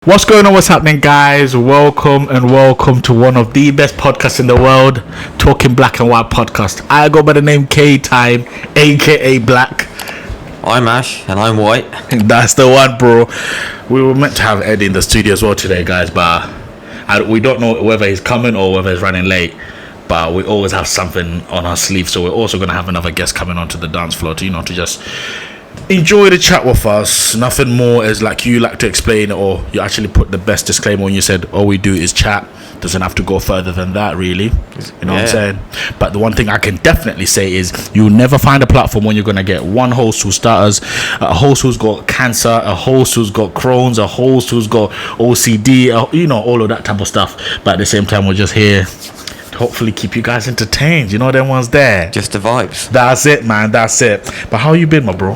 What's going on? What's happening, guys? Welcome to one of the best podcasts in the world, Talking Black and White podcast. I go by the name Kaytime, aka Black. I'm Ash and I'm White. That's the one, bro. We were meant to have Eddie in the studio as well today, guys, but we don't know whether he's coming or whether he's running late. But we always have something on our sleeve, so we're also going to have another guest coming onto the dance floor to just enjoy the chat with us. Nothing more is like you like to explain, or you actually put the best disclaimer when you said all we do is chat. Doesn't have to go further than that, really. You know what I'm saying? But the one thing I can definitely say is you'll never find a platform when you're going to get one host who stutters, a host who's got cancer, a host who's got Crohn's, a host who's got OCD, all of that type of stuff. But at the same time, we're just here to hopefully keep you guys entertained. You know them ones there. Just the vibes. That's it, man. That's it. But how you been, my bro?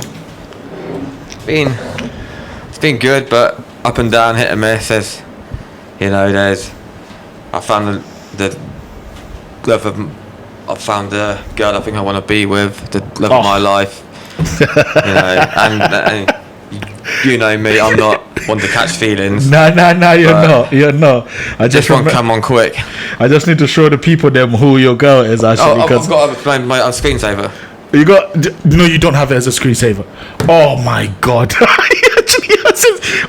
It's been good, but up and down, hit and miss. I found the love of, I found the girl I think I want to be with, the love of my life. And you know me, I'm not one to catch feelings. No, you're not. I just want to come on quick. I just need to show the people them who your girl is actually. I've got to explain my screensaver. You got no, you don't have it as a screensaver. Oh my god.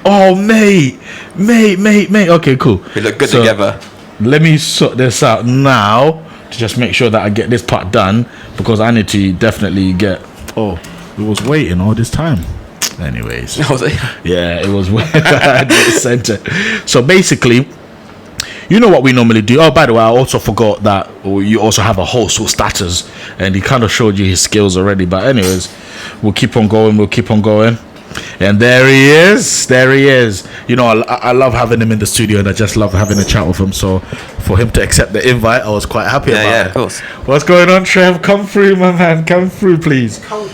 Oh mate. Okay, cool. We look good together. Let me sort this out now to just make sure that I get this part done, because I need to definitely get. Oh, it was waiting all this time. Anyways. Was it? Yeah, it was center. So basically, you know what we normally do. Oh, by the way, I also forgot that you also have a host who stutters, and he kind of showed you his skills already. But anyways, we'll keep on going. And there he is. You know, I love having him in the studio, and I just love having a chat with him. So for him to accept the invite, I was quite happy about it. Yeah, of course. What's going on, Trev? Come through, my man. Come through, please. Cold.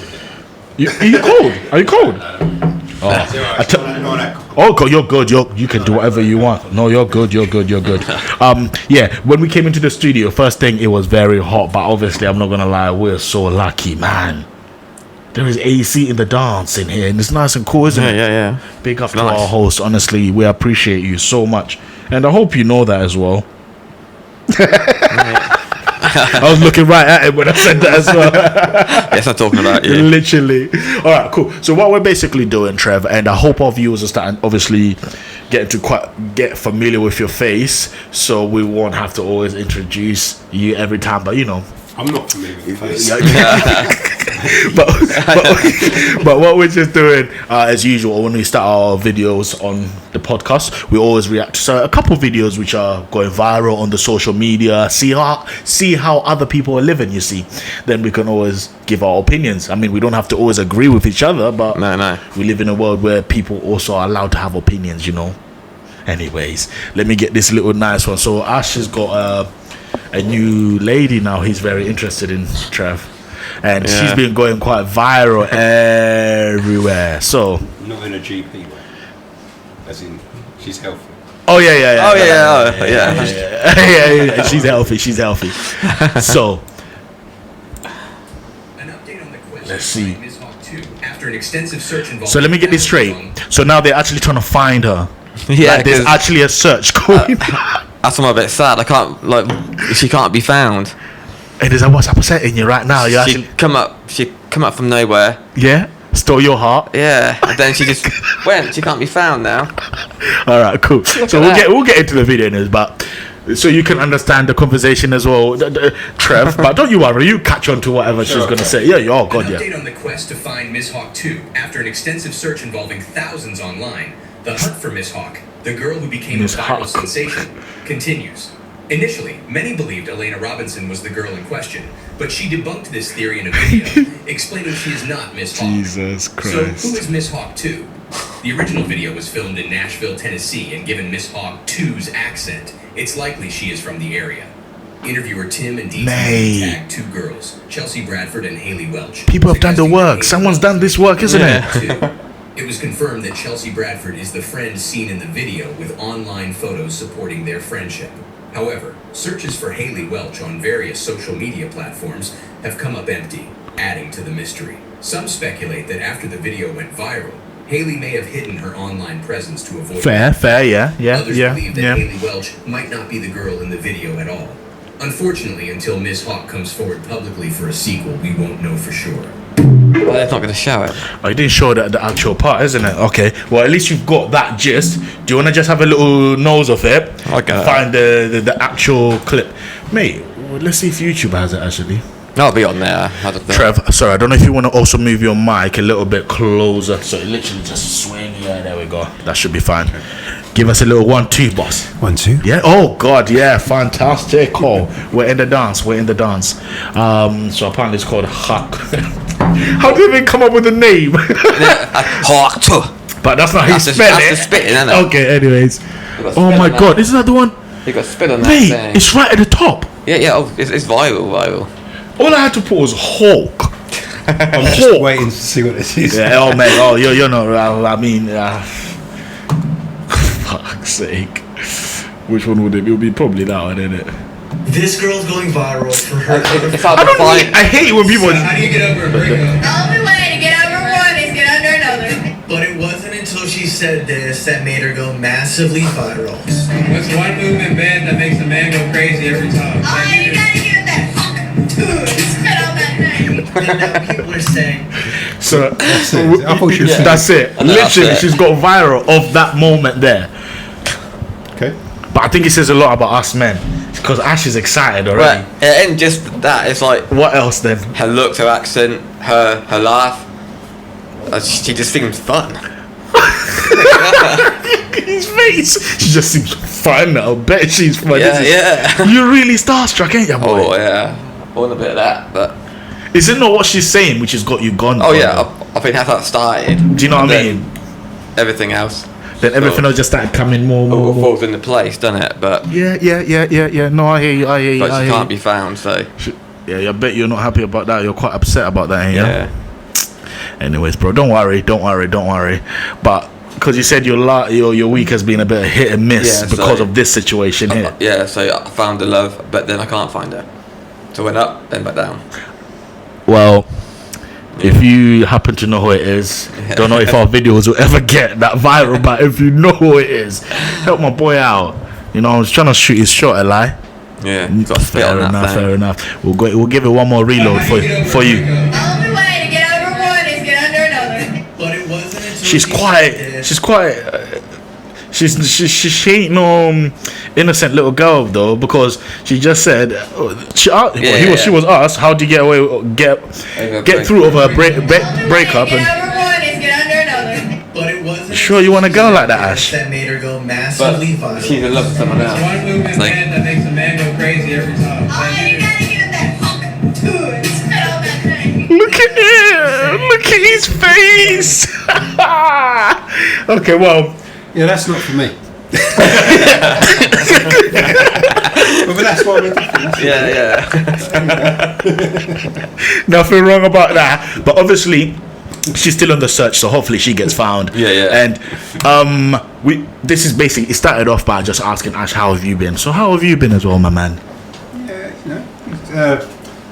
Are you cold? Are you cold? Oh, you're good. You can do whatever you want. No, you're good. Yeah, when we came into the studio, first thing, it was very hot. But obviously, I'm not gonna lie, we're so lucky, man. There is AC in the dance in here, and it's nice and cool, isn't it? Yeah. Big up to our host. Honestly, we appreciate you so much, and I hope you know that as well. I was looking right at it when I said that as well. Yes, I'm talking about you. Literally. All right, cool. So what we're basically doing, Trev, and I hope our viewers are starting, obviously, get familiar with your face, so we won't have to always introduce you every time. But I'm not familiar with your face. but what we're just doing, as usual, when we start our videos on the podcast, we always react to a couple of videos which are going viral on the social media. See how other people are living. You see, then we can always give our opinions. I mean, we don't have to always agree with each other, but no. We live in a world where people also are allowed to have opinions. Anyways, let me get this little nice one. So Ash has got a new lady now. He's very interested in, Trev. And she's been going quite viral everywhere. So Not in a GP way, as in she's healthy. Oh yeah. Yeah. She's healthy. So let's see. So let me get this straight. So now they're actually trying to find her. Yeah, like there's actually a search going. That's why I'm a bit sad. She can't be found. Hey, there's a WhatsApp upsetting you right now. She come up from nowhere. Yeah, stole your heart. Yeah, and then she just went. She can't be found now. All right, cool. So we'll get into the video news, but so you can understand the conversation as well, Trev. But don't you worry, you catch on to whatever she's gonna say. Yeah, oh god, yeah. Update on the quest to find Miss Hawk 2 after an extensive search involving thousands online. The hunt for Miss Hawk, the girl who became a viral sensation, continues. Initially, many believed Elena Robinson was the girl in question, but she debunked this theory in a video, explaining she is not Miss Hawk. Jesus Christ. So, who is Miss Hawk 2? The original video was filmed in Nashville, Tennessee, and given Miss Hawk 2's accent, it's likely she is from the area. Interviewer Tim and DT tagged two girls, Chelsea Bradford and Haley Welch. People have done the work. Someone's done this work, isn't it? It was confirmed that Chelsea Bradford is the friend seen in the video, with online photos supporting their friendship. However, searches for Haley Welch on various social media platforms have come up empty, adding to the mystery. Some speculate that after the video went viral, Haley may have hidden her online presence to avoid. Fair, yeah. Others believe that Haley Welch might not be the girl in the video at all. Unfortunately, until Ms. Hawk comes forward publicly for a sequel, we won't know for sure. Well, they're not going to show it. Oh, you didn't show the actual part, isn't it? Okay. Well, at least you've got that gist. Do you want to just have a little nose of it? Okay. Find the actual clip. Mate, well, let's see if YouTube has it, actually. I'll be on there. I don't know. Trev, sorry, I don't know if you want to also move your mic a little bit closer. So it literally just swing. Yeah, there we go. That should be fine. Give us a little 1-2, boss. 1-2. Yeah. Oh God. Yeah. Fantastic. Oh, we're in the dance. So apparently it's called Hawk. How did they come up with the name? Hawk. But that's not how you spell it. That's the spitting, isn't it? Okay. Anyways. Oh my God. Isn't that the one? You got spit on that Mate, thing. it's right at the top. Yeah. Oh, it's viral. All I had to put was Hawk. I'm just waiting to see what this is. Yeah. Oh mate. Oh, you're not. I mean. Fuck's sake. Which one would it be? It would be probably that one, isn't it? This girl's going viral for her. It's hard to find. I hate it when people. How do you get over a breakup? The only way to get over one is get under another. But it wasn't until she said this that made her go massively viral. What's one move in bed that makes a man go crazy every time? Oh, you gotta give it that fuck. Spit on that thing. And now people are saying, So That's it. I thought she was that's it. No, that's Literally, it. she's got viral of that moment there. Okay. But I think it says a lot about us men because Ash is excited already. Right. And just that, it's like What else then? her looks, her accent, her laugh. She just seems fun. His face. She just seems fun. I bet she's fun. Yeah. You're really starstruck, ain't you, boy? Oh yeah. I want a bit of that, but Is it not what she's saying which has got you gone? oh for yeah, her? I think that's how it started. Do you know what I Then mean? Everything else Then everything else just started coming more. falls into place, doesn't it? But Yeah. No, I hear you. but she can't be found, so Yeah, I bet you're not happy about that. You're quite upset about that, ain't you? yeah. Anyways, bro, don't worry. But because you said your week has been a bit of hit and miss Yeah, because so- of this situation here. Yeah, so I found the love, but then I can't find her. So went up, then back down. Well, if you happen to know who it is, don't know if our videos will ever get that viral, but if you know who it is, help my boy out. You know, I was trying to shoot his shot, Eli. Yeah, got to spit on that thing. Fair enough. We'll give it one more reload for you. The only way to get over one is get under another. but it wasn't until She's she quite. said this. She ain't no innocent little girl though, because she just said she was us. How do you get away? Get through of a breakup Get and. over one is get under another. But it wasn't Sure until you want a she girl said like that, this Ash? that made her go But massively viral. she's in love with someone else. One move in Like- bed that makes a man go crazy every time. Oh, you gotta give it that fuck. Spit on that thing. Look at him! Look at his face! Okay, well, Yeah, that's not for me. But that's what we're doing. Yeah. nothing wrong about that. But obviously, she's still on the search, so hopefully she gets found. Yeah. And this is basically, it started off by just asking Ash, how have you been? So how have you been as well, my man? Yeah,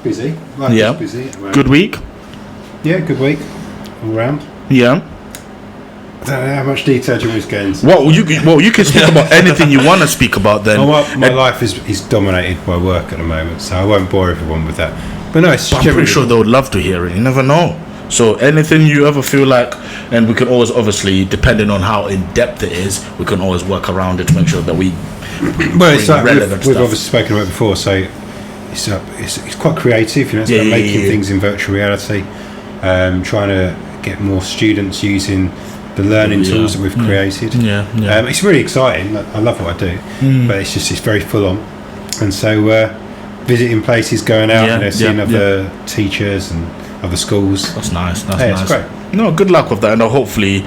busy. Life Yeah. is busy. at the moment. Good week? Yeah, good week. All round. Yeah. Don't know how much detail do you want to get into? Well, you can speak about anything you want to speak about then. Oh, my life is dominated by work at the moment, so I won't bore everyone with that. But no, it's But I'm generally- pretty sure they would love to hear it. You never know. So anything you ever feel like, and we can always, obviously, depending on how in depth it is, we can always work around it to make sure that we Well, it's bring like relevant we've stuff. obviously spoken about it before, so it's quite creative. You know, it's about making things in virtual reality, trying to get more students using the learning tools that we've created. Yeah. It's really exciting. I love what I do, but it's very full on, and so visiting places, going out, seeing other teachers and other schools. That's nice. That's Yeah, nice. it's great. No, good luck with that. And hopefully,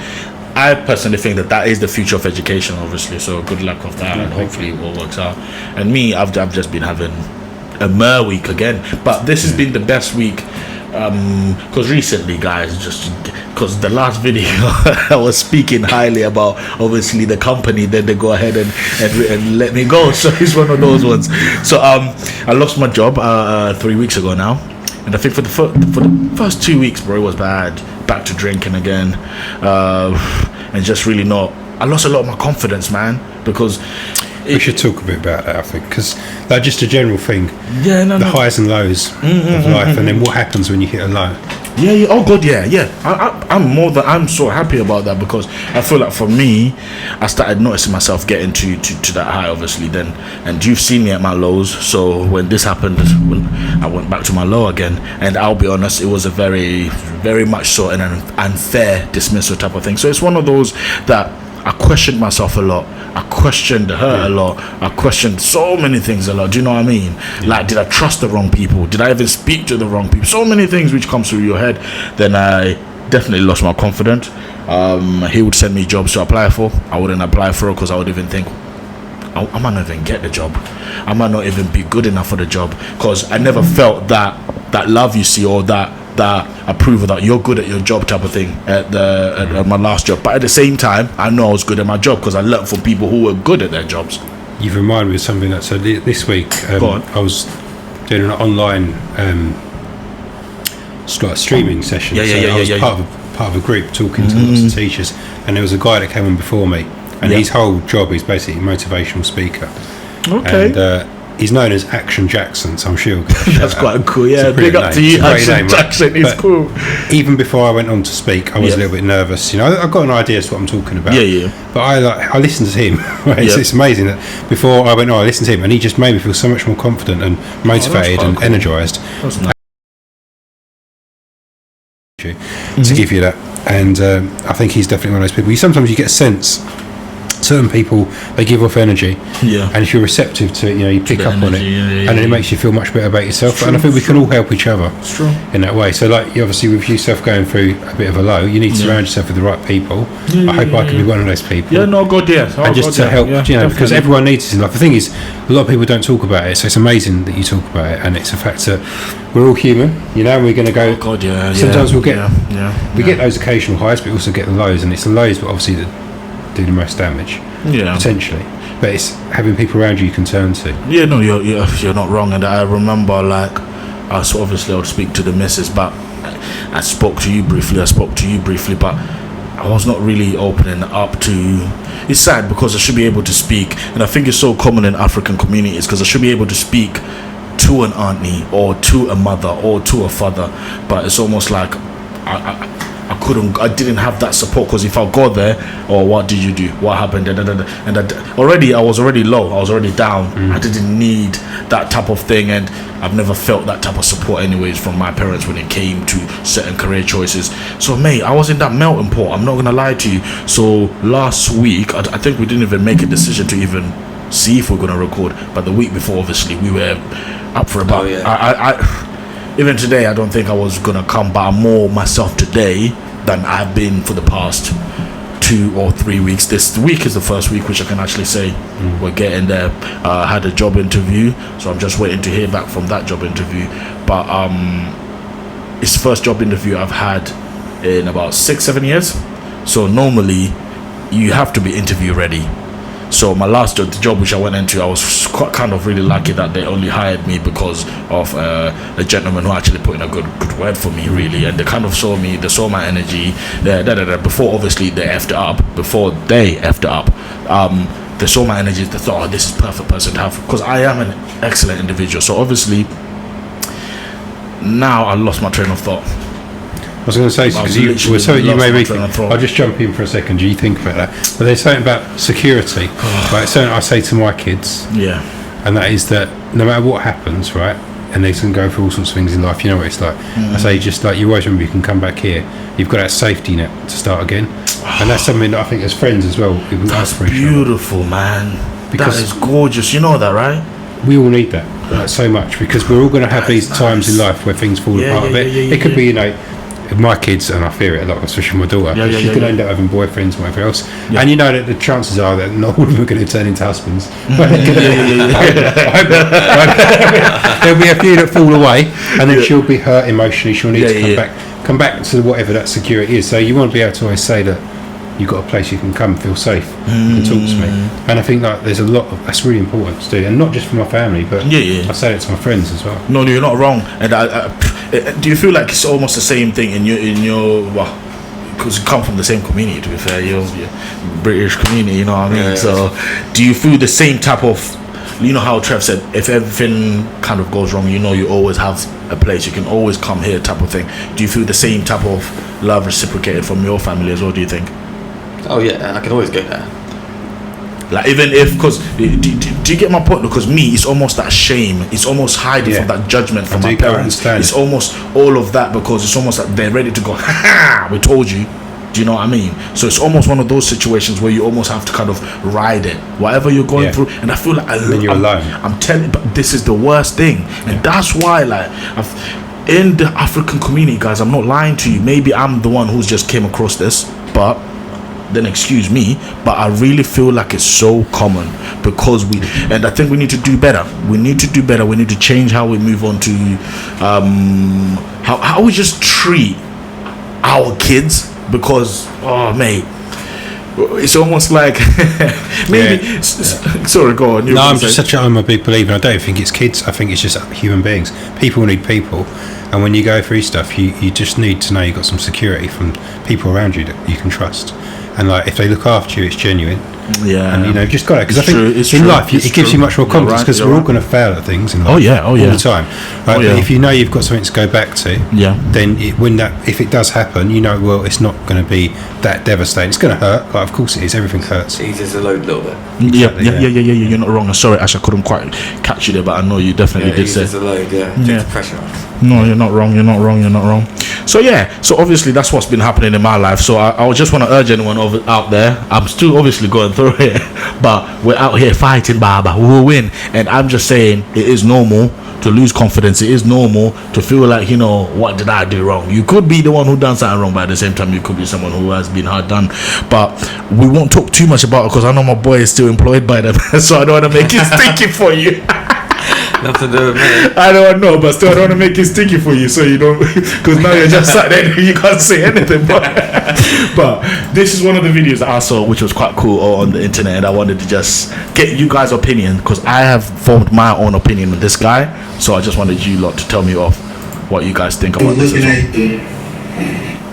I personally think that is the future of education, obviously. So good luck with that, and hopefully it all works out. And me, I've just been having a mer week again, but this has been the best week. Because recently, guys, just because the last video I was speaking highly about, obviously the company, then they go ahead and let me go. So it's one of those ones. So I lost my job 3 weeks ago now, and I think for the first 2 weeks, bro, it was bad back to drinking again, and just really not. I lost a lot of my confidence, man, because we should talk a bit about that, I think, because that's just a general thing. Yeah, the highs and lows of life, and then what happens when you hit a low. Yeah. Oh God, yeah. I'm so happy about that, because I feel like for me, I started noticing myself getting to that high, obviously. Then, and you've seen me at my lows. So when this happened, when I went back to my low again, and I'll be honest, it was a very, very much so an unfair dismissal type of thing. So it's one of those that I questioned myself a lot. I questioned her a lot. I questioned so many things a lot. Do you know what I mean? Like, did I trust the wrong people? Did I even speak to the wrong people? So many things which come through your head. Then I definitely lost my confidence. He would send me jobs to apply for. I wouldn't apply for it because I would even think, I might not even get the job. I might not even be good enough for the job, because I never felt that love, you see, or that approval that you're good at your job type of thing at my last job. But at the same time, I know I was good at my job because I learned from people who were good at their jobs. You've reminded me of something that, so this week I was doing an online streaming session. I was part of a group talking to lots of teachers, and there was a guy that came on before me, and his whole job is basically a motivational speaker. Okay. And he's known as Action Jackson, so I'm sure you'll get a that's quite cool. Yeah, big up to you, Action Jackson. It's cool. Even before I went on to speak, I was a little bit nervous. You know, I've got an idea as to what I'm talking about. Yeah. But I listened to him. Right? It's amazing that before I went on, I listened to him, and he just made me feel so much more confident and motivated and energised. That's nice. To give you that, and I think he's definitely one of those people. Sometimes you get a sense. Certain people, they give off energy, and if you're receptive to it, you pick up on it, and then it makes you feel much better about yourself. And I think we can all help each other in that way. So, like, obviously, with yourself going through a bit of a low, you need to surround yourself with the right people. I hope I can be one of those people. Yeah, no, God, yeah. And just to help, because everyone needs this in life. The thing is, a lot of people don't talk about it, so it's amazing that you talk about it, and it's a fact that we're all human, and we're going to go. Oh God, yeah. Sometimes we'll get, we get those occasional highs, but we also get the lows, and it's the lows, but obviously that do the most damage, potentially. But it's having people around you can turn to. Yeah, no, you're not wrong. And I remember, like, I would speak to the missus, but I spoke to you briefly, but I was not really opening up to. It's sad because I should be able to speak, and I think it's so common in African communities, because I should be able to speak to an auntie or to a mother or to a father, but it's almost like I didn't have that support, because if I go there, or what did you do, what happened, and I was already low, I was already down. I didn't need that type of thing, and I've never felt that type of support anyways from my parents when it came to certain career choices. So mate, I was in that melting pot, I'm not gonna lie to you. So last week, I think we didn't even make a decision to even see if we're gonna record, but the week before, obviously, we were up for about even today, I don't think I was gonna come, but I'm more myself today than I've been for the past 2 or 3 weeks. This week is the first week which I can actually say we're getting there. I had a job interview, so I'm just waiting to hear back from that job interview. But it's the first job interview I've had in about 6-7 years. So normally you have to be interview ready. So my last job, the job which I went into, I was kind of really lucky that they only hired me because of a gentleman who actually put in a good word for me, really. And they kind of saw my energy. Before, obviously, they effed it up. They saw my energy. They thought, this is perfect person to have, because I am an excellent individual. So obviously, now I lost my train of thought. I was going to say, because you made me think, I'll just jump in for a second. Do you think about that? But there's something about security. Right, something I say to my kids. Yeah. And that is that no matter what happens, right, and they can go through all sorts of things in life, you know what it's like. I say, just like, you always remember you can come back here. You've got that safety net to start again. And that's something that I think as friends as well. That's beautiful, man. Because that is gorgeous. You know that, right? We all need that so much, because we're all going to have these times in life where things fall apart a bit. It could be, my kids, and I fear it a lot, especially my daughter, she's going to end up having boyfriends and whatever else, and you know that the chances are that not all of them are going to turn into husbands. There'll be a few that fall away, and then she'll be hurt emotionally. She'll need to come back to whatever that security is. So you want to be able to always say that you've got a place you can come, feel safe, and talk to me. And I think like there's a lot of that's really important to do, and not just for my family, but I say it to my friends as well. No, you're not wrong. And do you feel like it's almost the same thing in your well, because you come from the same community, to be fair, you're British community, you know what I mean? So do you feel the same type of, you know how Trev said, if everything kind of goes wrong, you always have a place, you can always come here type of thing. Do you feel the same type of love reciprocated from your family as well, do you think? Oh yeah, I can always go there. Like even if, because do you get my point? Because me, it's almost that shame. It's almost hiding from that judgment from my parents. It's almost all of that, because it's almost like they're ready to go, ha ha, we told you. Do you know what I mean? So it's almost one of those situations where you almost have to kind of ride it, whatever you're going through. And I feel like you're alone. I'm telling you, but this is the worst thing, and that's why, like, in the African community, guys, I'm not lying to you. Maybe I'm the one who's just came across this, but then excuse me, but I really feel like it's so common, because and I think we need to do better. We need to change how we move on to how we just treat our kids, because mate, it's almost like maybe sorry, go on. I'm a big believer. I don't think it's kids, I think it's just human beings. People need people, and when you go through stuff, you just need to know you've got some security from people around you that you can trust. And like, if they look after you, it's genuine. Yeah, and just got it, because I think in life it gives you much more confidence, because we're all going to fail at things in life. All the time. But if you know you've got something to go back to, then if it does happen, well, it's not going to be that devastating. It's going to hurt, but of course it is. Everything hurts. It eases the load a little bit. Yeah. You're not wrong. I'm sorry, Ash, I couldn't quite catch you there, but I know you definitely did say. Eases the load. Takes the pressure off. No, you're not wrong. So obviously that's what's been happening in my life. So I just want to urge anyone out there. I'm still obviously going through it, but we're out here fighting, Baba. We will win. And I'm just saying, it is normal to lose confidence. It is normal to feel like, what did I do wrong? You could be the one who done something wrong, but at the same time you could be someone who has been hard done. But we won't talk too much about it, because I know my boy is still employed by them. So I don't want to make it sticky for you. Nothing to do with me. I don't know, but still I don't want to make it sticky for you, so you don't, because now you're just sat there and you can't say anything. But this is one of the videos that I saw, which was quite cool on the internet, and I wanted to just get you guys' opinion, because I have formed my own opinion on this guy. So I just wanted you lot to tell me off what you guys think about this.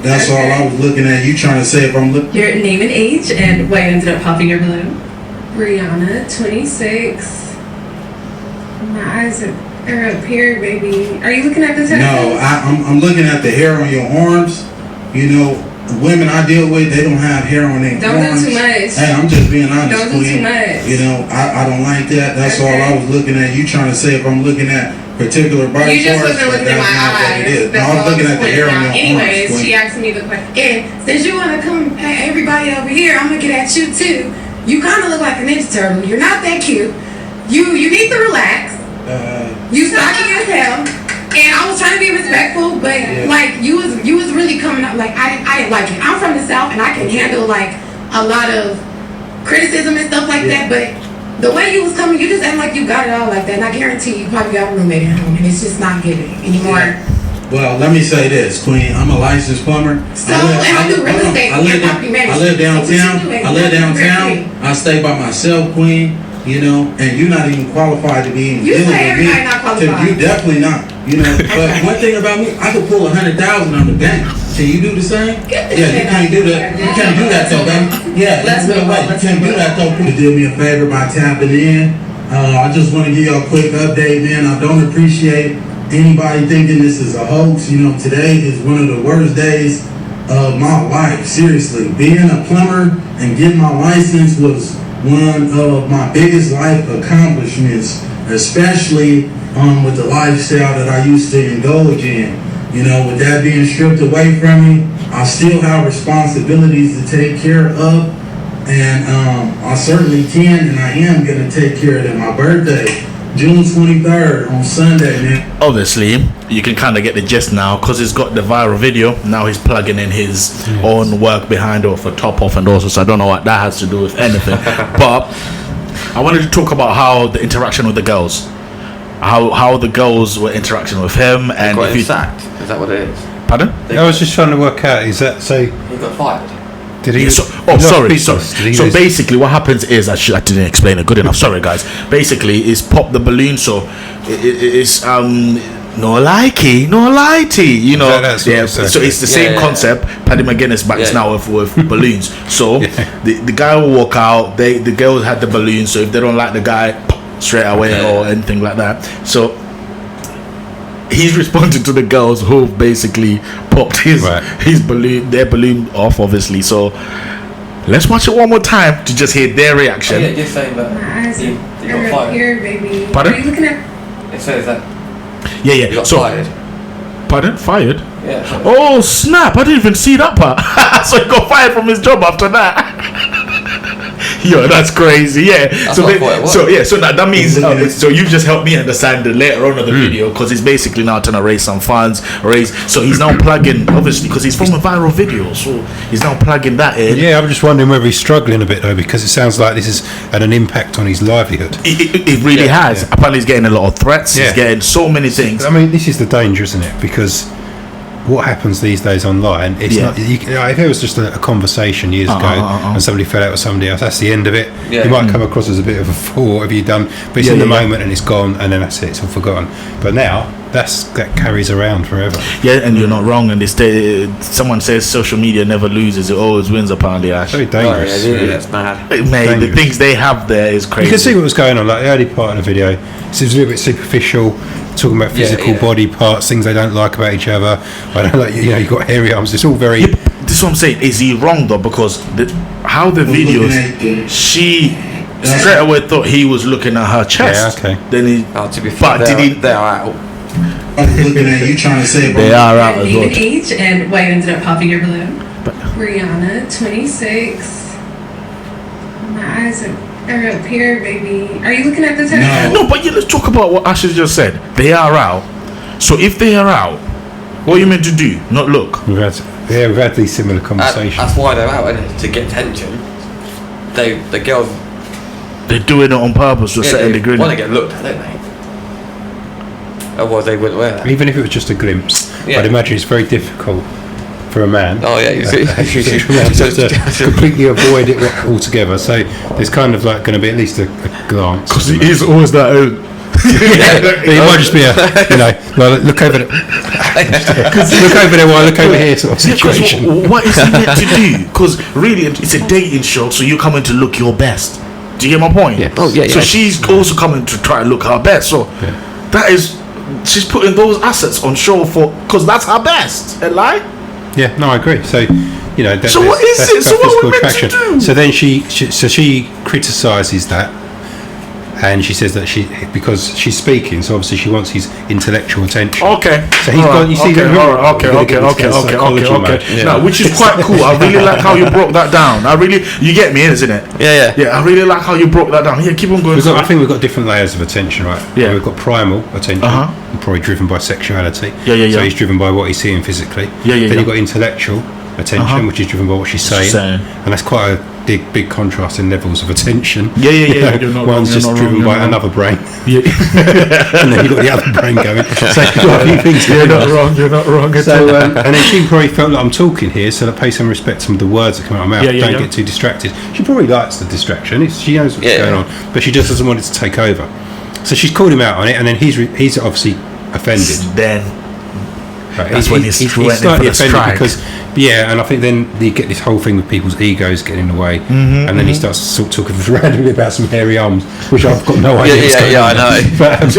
That's all I was looking at. You trying to say if I'm looking. Your name and age, and why ended up popping your balloon. Brianna, 26. My eyes are up here, baby. Are you looking at the tattoo? No, I'm looking at the hair on your arms. The women I deal with, they don't have hair on their arms. Don't do too much. Hey, I'm just being honest. Don't do too much. I don't like that. That's all I was looking at. You trying to say if I'm looking at particular body parts? You just wasn't looking at my eyes. No, I was looking at the hair on your arms. Anyways, she asked me the question. And since you want to come at everybody over here, I'm going to get at you too. You kind of look like a Ninja Turtle. You're not that cute. You need to relax. You stocky as hell. And I was trying to be respectful, but like you was really coming up like I didn't like it. I'm from the South, and I can handle like a lot of criticism and stuff like that. But the way you was coming, you just act like you got it all like that. And I guarantee you probably got a roommate at home, and it's just not giving anymore. Well, let me say this, Queen. I'm a licensed plumber. I do real estate. I live downtown. I stay by myself, Queen. And you're not even qualified to be in you dealing say with me. Not qualified. You definitely not. But one thing about me, I could pull 100,000 on the bank. Can you do the same? Yeah, you can't do that. You can't do that though, baby. Yeah, that's no way. You can't do that though. You did me a favor by tapping in. I just want to give y'all a quick update, man. I don't appreciate anybody thinking this is a hoax. Today is one of the worst days of my life. Seriously, being a plumber and getting my license was one of my biggest life accomplishments, especially with the lifestyle that I used to indulge in. With that being stripped away from me, I still have responsibilities to take care of, and I certainly can, and I am going to take care of them. My birthday, June 23rd, on Sunday, man. Obviously, you can kind of get the gist now, because he's got the viral video. Now he's plugging in his own work behind it for top off and also, so I don't know what that has to do with anything. But I wanted to talk about how the interaction with the girls, how the girls were interacting with him, and if you sacked, is that what it is? Pardon? I was just trying to work out, is that so? He got fired. Did he? Sorry. So basically, what happens is I didn't explain it good enough. Sorry, guys. Basically, it's pop the balloon. So it's no likey, you know. Yeah. So it's the same concept. Paddy McGuinness backs now with balloons. So the guy will walk out. The girls had the balloon. So if they don't like the guy, straight away or anything like that. So he's responding to the girls who basically popped his balloon, their balloon off, obviously. So let's watch it one more time to just hear their reaction. Yeah, just saying that. My eyes You are got up fired. here, baby. Pardon? Are you looking at? It says that. Yeah. You got So fired. pardon? Fired? Yeah. Oh snap! I didn't even see that part. So he got fired from his job after that. Yo, that's crazy. Yeah. That's So not quite what. so that means so you've just helped me understand the later on of the video, because he's basically now trying to raise some funds. So he's now plugging, obviously, because he's from a viral video. So he's now plugging that in. Yeah, I'm just wondering whether he's struggling a bit though, because it sounds like this has had an impact on his livelihood. It really has. Yeah. Apparently, he's getting a lot of threats. Yeah. He's getting so many things. I mean, this is the danger, isn't it? Because what happens these days online, it's not. If it was just a conversation years ago and somebody fell out with somebody else, that's the end of it. Yeah. You might come across as a bit of a fool. What have you done? But it's in the moment and it's gone, and then that's it. It's all forgotten. But now that carries around forever. Yeah, and you're not wrong. And someone says social media never loses; it always wins. Apparently, Ash. Very dangerous. That's mad. Mate, the things they have there is crazy. You can see what was going on. Like the early part of the video, seems a little bit superficial. Talking about physical body parts, things they don't like about each other. I don't like, you know, you've got hairy arms. It's all very. This is what I'm saying. Is he wrong though? Because how the videos, she straight away thought he was looking at her chest. Yeah, okay. Then he. To be fair, But did he? They're out. I'm looking at you trying to say, bro. They are out as Name well. and age and why you ended up popping your balloon. Rihanna, 26. My eyes are up here, baby. Are you looking at the text? No, but let's talk about what Ash has just said. They are out. So if they are out, what are you meant to do? Not look. We've had these similar conversations. That's why they're out, isn't it? To get attention. The girls. They're doing it on purpose to set the grid. Want to get looked at, don't they? Otherwise, they wouldn't wear that. Even if it was just a glimpse, I'd imagine it's very difficult for a man. Oh yeah, you see. to completely avoid it altogether. So there's kind of like going to be at least a glance. Because it is always that. It might just be well, look over there. Look over there while I look over here, sort of situation. What is he meant to do? Because really, it's a dating show, so you're coming to look your best. Do you get my point? Yeah. Oh yeah. So she's also coming to try to look her best. So that is, she's putting those assets on show because that's her best. And like. Yeah, no, I agree. So, you know, so what is it? So what are we meant to do? So then she criticises that, and she says that because she's speaking, so obviously she wants his intellectual attention. Okay. So he's got. You see, okay. No, which is quite cool. I really like how you broke that down. You get me, isn't it? Yeah. Yeah, I really like how you broke that down. Yeah, keep on going. I think we've got different layers of attention, right? Yeah. We've got primal attention, probably driven by sexuality. Yeah. So he's driven by what he's seeing physically. Then you've got intellectual attention, which is driven by what she's saying, and that's quite a big contrast in levels of attention. Yeah. One's just driven by another brain. Yeah. And then you've got the other brain going. So you've got a few things going on. You're not wrong at so, all. and then she probably felt like I'm talking here, so pay some respect to some of the words that come out of my mouth. Don't get too distracted. She probably likes the distraction. She knows what's going on, but she just doesn't want it to take over. So she's called him out on it, and then he's obviously offended. Then that's when he's slightly offended because and I think then you get this whole thing with people's egos getting in the way, and then he starts sort of talking randomly about some hairy arms, which I've got no idea. I know. But,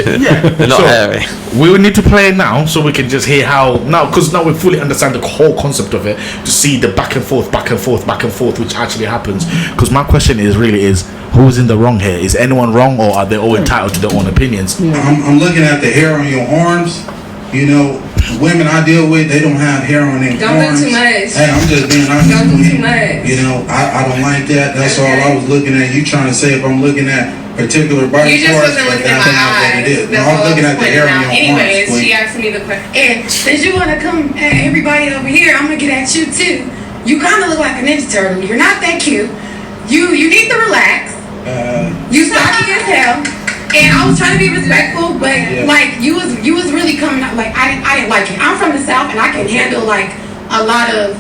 they're not hairy. We would need to play it now so we can just hear because now we fully understand the whole concept of it, to see the back and forth which actually happens. Because my question is who's in the wrong here? Is anyone wrong, or are they all entitled to their own opinions? I'm looking at the hair on your arms. You know, women I deal with, they don't have hair on their arms. Don't do too much. Hey, I'm just being honest. Don't do too much. You know, I don't like that. That's all I was looking at. You trying to say if I'm looking at particular body You just parts, wasn't looking at that's my not what eyes. it is. No, That's I was all looking at the hair on your Anyways, arms. she asked me the question. And since you want to come at everybody over here, I'm gonna get at you too. You kind of look like a Ninja Turtle. You're not that cute. You need to relax. You stocky as hell. And I was trying to be respectful, but like you was really coming out like I didn't like it. I'm from the South, and I can handle like a lot of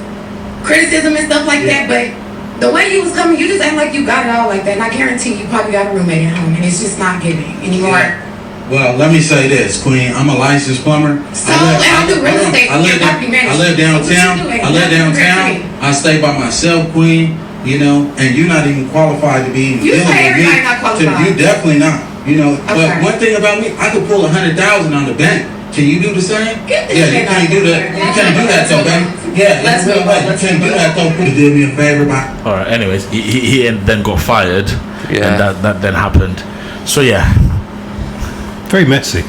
criticism and stuff like that, but the way you was coming, you just act like you got it all like that. And I guarantee you probably got a roommate at home, and it's just not giving anymore. Yeah. Well, let me say this, Queen. I'm a licensed plumber. So, I do real estate. I live downtown. I stay by myself, Queen. You know, and you're not even qualified to be You say everybody not qualified. You definitely not. You know, but one thing about me, I could pull 100,000 on the bank. Can you do the same? Yeah, you can't do that. You can't do that though, baby. Yeah, let's you can't do that though. Could you do me a favor, by? All right. Anyways, he then got fired. Yeah. And that then happened. So yeah. Very messy.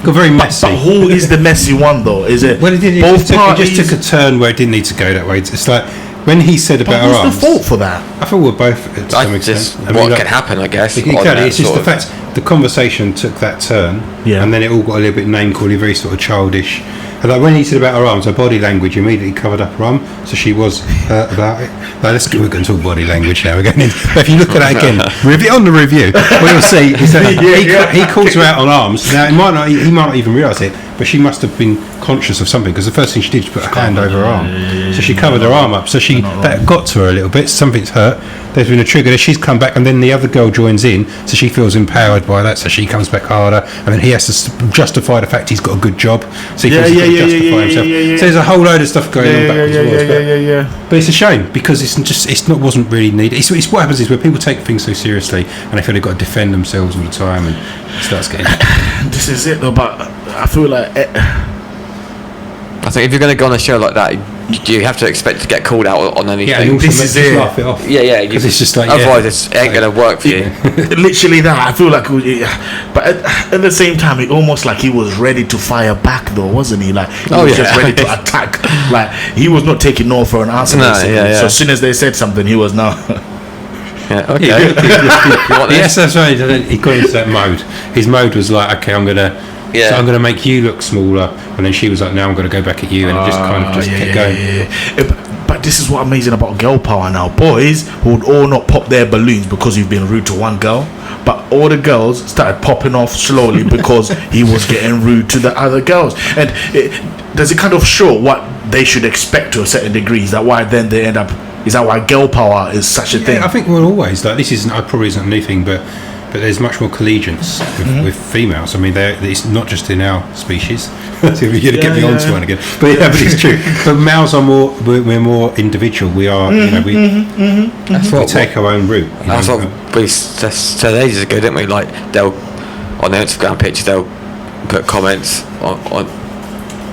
Got very messy. But who is the messy one though? Is it Well, it both parties? just took a turn where it didn't need to go that way. It's like when he said about our who's arms. the fault for that? I thought we're both to some extent. What can happen, I guess. Exactly. It's just the fact the conversation took that turn, and then it all got a little bit name-calling, very sort of childish. And like when he said about her arms, her body language immediately covered up her arm, so she was hurt about it. Like, we're going to talk body language now. We're going in. But if you look at that again, on the review, what you'll see is that he calls her out on arms. Now he might not even realise it, but she must have been conscious of something, because the first thing she did was put her hand over her arm. So she covered her arm up. So that got to her a little bit. Something's hurt. There's been a trigger there. She's come back, and then the other girl joins in, so she feels empowered by that. So she comes back harder, and then he has to justify the fact he's got a good job. So he feels he's got to justify himself. So there's a whole load of stuff going on backwards and forwards. But it's a shame, because wasn't really needed. It's what happens is where people take things so seriously, and they feel they've got to defend themselves all the time, and it starts getting. This is it though, but I feel like. I think if you're going to go on a show like that, you have to expect to get called out on anything. Yeah, and also this is it. Laugh it off. Yeah, because it's just like otherwise it ain't going to work for you. Literally that. I feel like, but at the same time, it almost like he was ready to fire back, though, wasn't he? Like he was just ready to attack. Like he was not taking no for an answer. So as soon as they said something, he was now. Yeah, okay. Yes, that's right. He got into that mode. His mode was like, okay, I'm gonna make you look smaller, and then she was like, now I'm gonna go back at you, and it just kind of kept going. But this is what amazing about girl power now. Boys would all not pop their balloons because you've been rude to one girl, but all the girls started popping off slowly because he was getting rude to the other girls. And does it kind of show what they should expect to a certain degree? Is that why then they end up? Is that why girl power is such a thing? I think we're always like this. Probably isn't a new thing, but there's much more collegiance with females. I mean, it's not just in our species. You're going to get me onto one again, but it's true. But males are we're more individual. We are, we take our own route. That's what we said ages ago, didn't we? Like they'll on their Instagram pictures, they'll put comments on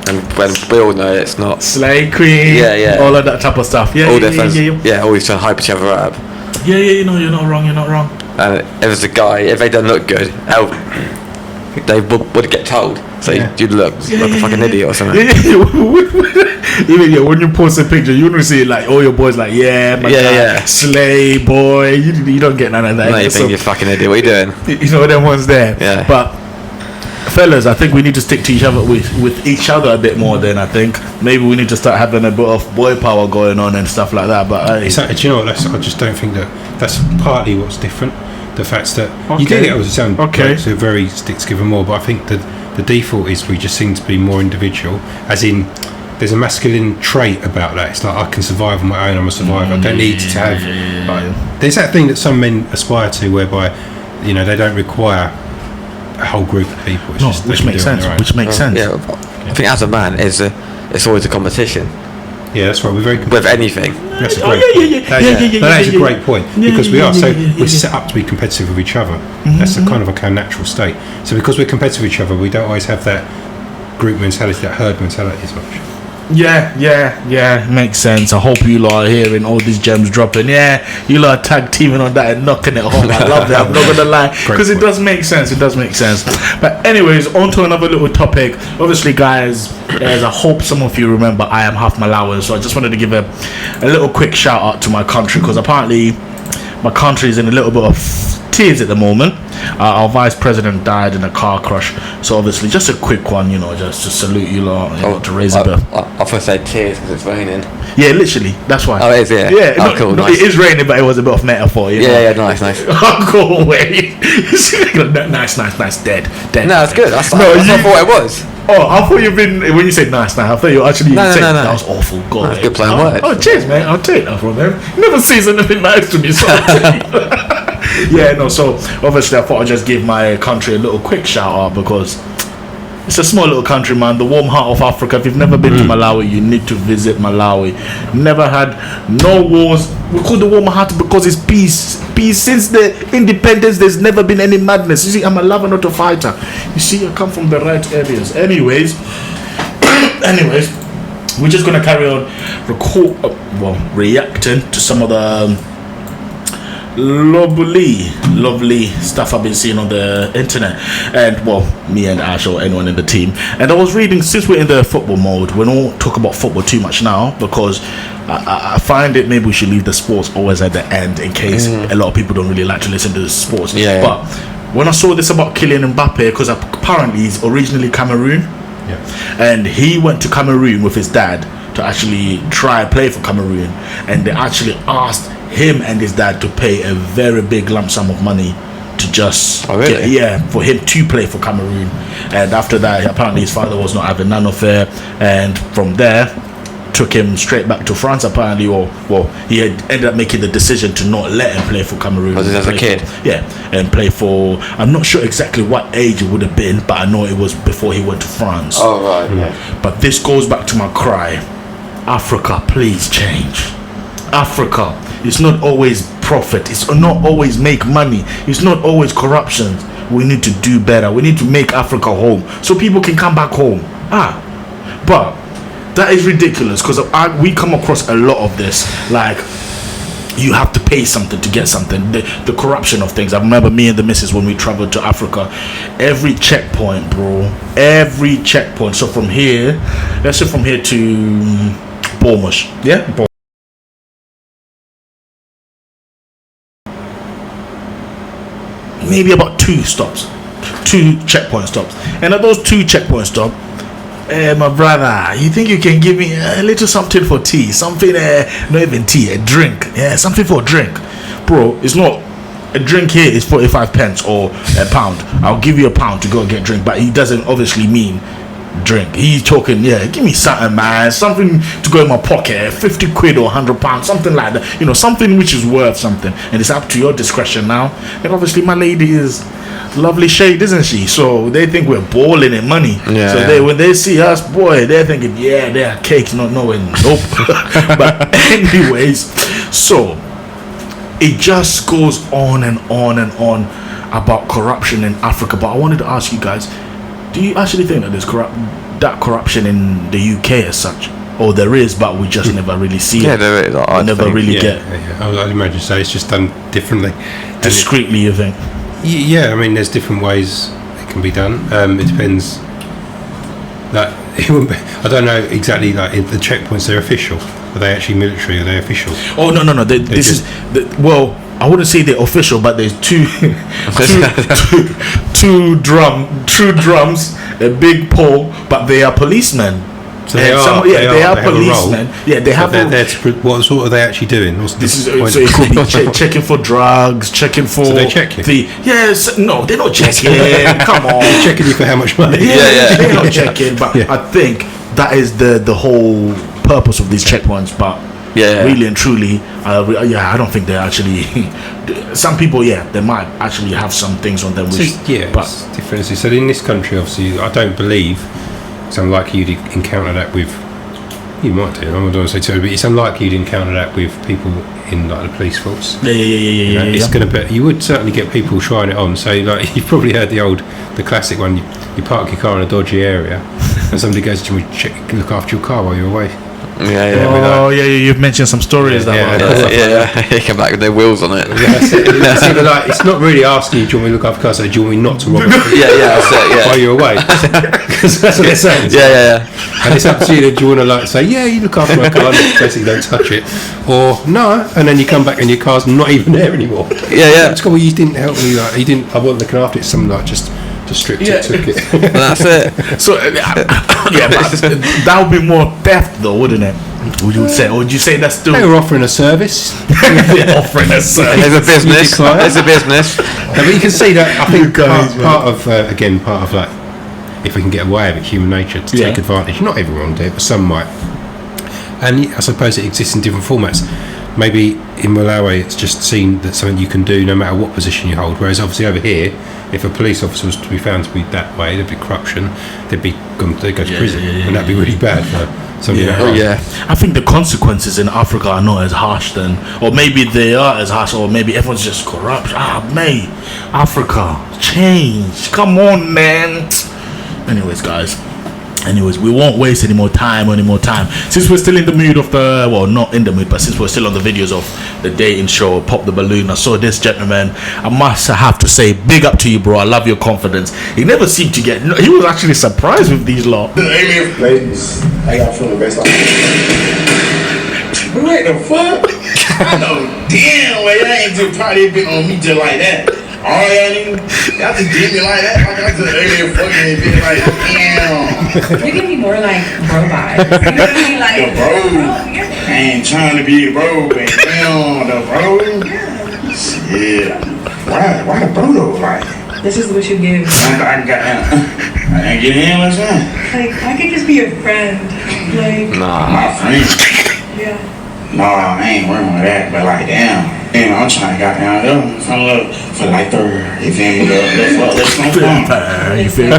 and when we all know it's not slay queen, all of that type of stuff. All their friends, always trying to hype each other up. You're not wrong. And if it's a guy, if they don't look good, they would get told. So you look like a fucking idiot or something. Even when you post a picture, you don't see it like all your boys like slay boy. You don't get none of that. No, you think you're fucking idiot. What are you doing? You know them ones there. Yeah. But fellas, I think we need to stick to each other with each other a bit more. Then I think maybe we need to start having a bit of boy power going on and stuff like that. But do you know what? I just don't think that's partly what's different. The fact that you do get as sound so very sticks given more, but I think that the default is we just seem to be more individual. As in, there's a masculine trait about that. It's like I can survive on my own. I'm a survivor. I don't need to have. Like, there's that thing that some men aspire to, whereby they don't require a whole group of people. Which makes sense. Yeah, I think as a man, it's always a competition. Yeah, that's right. We're very with anything. That's a great point. That is a great point because we're set up to be competitive with each other. That's a kind of a natural state. So because we're competitive with each other, we don't always have that group mentality, that herd mentality as much. Yeah, makes sense. I hope you lot are hearing all these gems dropping. You lot are tag teaming on that and knocking it home. I love that. I'm not gonna lie, because it does make sense. But anyways, on to another little topic. Obviously, guys, I hope some of you remember I am half Malawi, so I just wanted to give a little quick shout out to my country, because apparently my country is in a little bit of tears at the moment. Our vice president died in a car crash, so obviously just a quick one, just to salute you lot, to raise a bit. I first said tears because it's raining. Yeah, literally, that's why. Oh, it is, yeah. Yeah, oh, cool, nice. It is raining, but it was a bit of metaphor. Yeah, nice. Oh, go away. nice, dead. No, it's good. That's what I thought it was. Oh, I thought you've been, when you said nice, I thought you actually said no. that was awful. God, That's good playing word. Oh, cheers, man. I'll take that from him. Never says anything nice to me, so so obviously I thought I'd just give my country a little quick shout out because it's a small little country, man. The warm heart of Africa. If you've never been to Malawi, you need to visit Malawi. Never had no wars. We call the warm heart because it's peace. Peace since the independence. There's never been any madness. You see, I'm a lover, not a fighter. You see, I come from the right areas. Anyways, we're just gonna carry on reacting to some of the lovely stuff I've been seeing on the internet, and me and Ash or anyone in the team. And I was reading, since we're in the football mode, we don't talk about football too much now because I find it maybe we should leave the sports always at the end in case a lot of people don't really like to listen to the sports. But when I saw this about Kylian Mbappe, because apparently he's originally Cameroon, and he went to Cameroon with his dad to actually try and play for Cameroon, and they actually asked him and his dad to pay a very big lump sum of money to just for him to play for Cameroon. And after that, apparently his father was not having none of it, and from there took him straight back to France apparently, he had ended up making the decision to not let him play for Cameroon as a kid. And play for, I'm not sure exactly what age it would have been, but I know it was before he went to France. But this goes back to my cry: Africa, please change. Africa, it's not always profit, it's not always make money, it's not always corruption. We need to do better. We need to make Africa home so people can come back home. But that is ridiculous because we come across a lot of this, like you have to pay something to get something, the corruption of things. I remember me and the missus when we traveled to Africa, every checkpoint, so from here, let's say from here to Bournemouth, maybe about two checkpoint stops, and at those two checkpoint stops, my brother, you think you can give me a little something for tea, something not even tea, a drink, something for a drink, bro? It's not a drink here is 45 pence or a pound. I'll give you a pound to go and get a drink, but he doesn't obviously mean drink. He's talking, give me something, man, something to go in my pocket, 50 quid or 100 pounds, something like that, something which is worth something, and it's up to your discretion now. And obviously my lady is lovely shade, isn't she? So they think we're balling in money. When they see us, boy, they're thinking, they're cakes, not knowing nope. But anyways, so it just goes on and on and on about corruption in Africa. But I wanted to ask you guys, do you actually think that there's corruption in the UK as such? Or there is, but we just never really see it? There is. I never really get. I'd imagine so. It's just done differently. Discreetly, you think? Yeah, I mean, there's different ways it can be done. It depends. Like, I don't know exactly. Like the checkpoints, they're official. Are they actually military? Are they official? Oh no! I wouldn't say they're official, but there's two drums, a big pole, but they are policemen. So they are policemen. They have. What sort are they actually doing? So it could be checking for drugs, checking for. So they check you? No, they're not checking. Come on, they're checking you for how much money? They're not checking, but I think that is the whole purpose of these checkpoints. But really and truly, I don't think they're actually. Some people, they might actually have some things on them. But it's different. So in this country, obviously, I don't believe. It's unlikely you'd encounter that with. You might do. I don't want to say too, but it's unlikely you'd encounter that with people in like the police force. It's going to be. You would certainly get people trying it on. So like you've probably heard the classic one. You park your car in a dodgy area, and somebody goes to look after your car while you're away. Oh yeah, you've mentioned some stories. He came back with their wheels on it. It's either like, it's not really asking you, do you want me to look after cars, so do you want me not to rob it? That's it, While you're away. Because that's what they're saying. And it's up to you, do you want to like say, yeah, you look after my car, basically don't touch it, or no, and then you come back and your car's not even there anymore. It's got, well, you didn't help me, like, you didn't, I wasn't looking after it, someone like just stripped it, took it. That's it. So but that would be more theft though, wouldn't it? Would you say? Or would you say that's still? They were offering a service. They're offering a service. There's a business. There's a business. But you can see that. I think part of like, if we can get away with it, human nature to take advantage. Not everyone will do it, but some might. And I suppose it exists in different formats. Maybe in Malawi, it's just seen that something you can do no matter what position you hold. Whereas obviously over here, if a police officer was to be found to be that way, there'd be corruption. They'd go to prison, and that'd be really bad for somebody. I think the consequences in Africa are not as harsh or maybe they are as harsh, or maybe everyone's just corrupt. Mate, Africa, change. Come on, man. Anyways, guys. We won't waste any more time. Since we're still in the mood of not in the mood, but since we're still on the videos of the dating show, Pop the Balloon, I saw this gentleman. I must have to say, big up to you, bro. I love your confidence. He never seemed to he was actually surprised with these lot. Ladies, I got feeling based on. What the fuck? I know damn well y'all ain't just probably been on me just like that. All y'all just did me like that. Like I just alien fucking been like, damn. You give me more like bro vibes. You know what I mean? Like the bro. I ain't trying to be a bro, but damn, the bro. Yeah. Why the bro though? Like, this is what you give. I ain't getting in what's that? Like, I could just be a friend. Like, my friend. Yeah. No, I ain't worrying with that, but like, damn, I'm trying to get down there. Fall in love for like third. You feel me? Let's go. You feel me?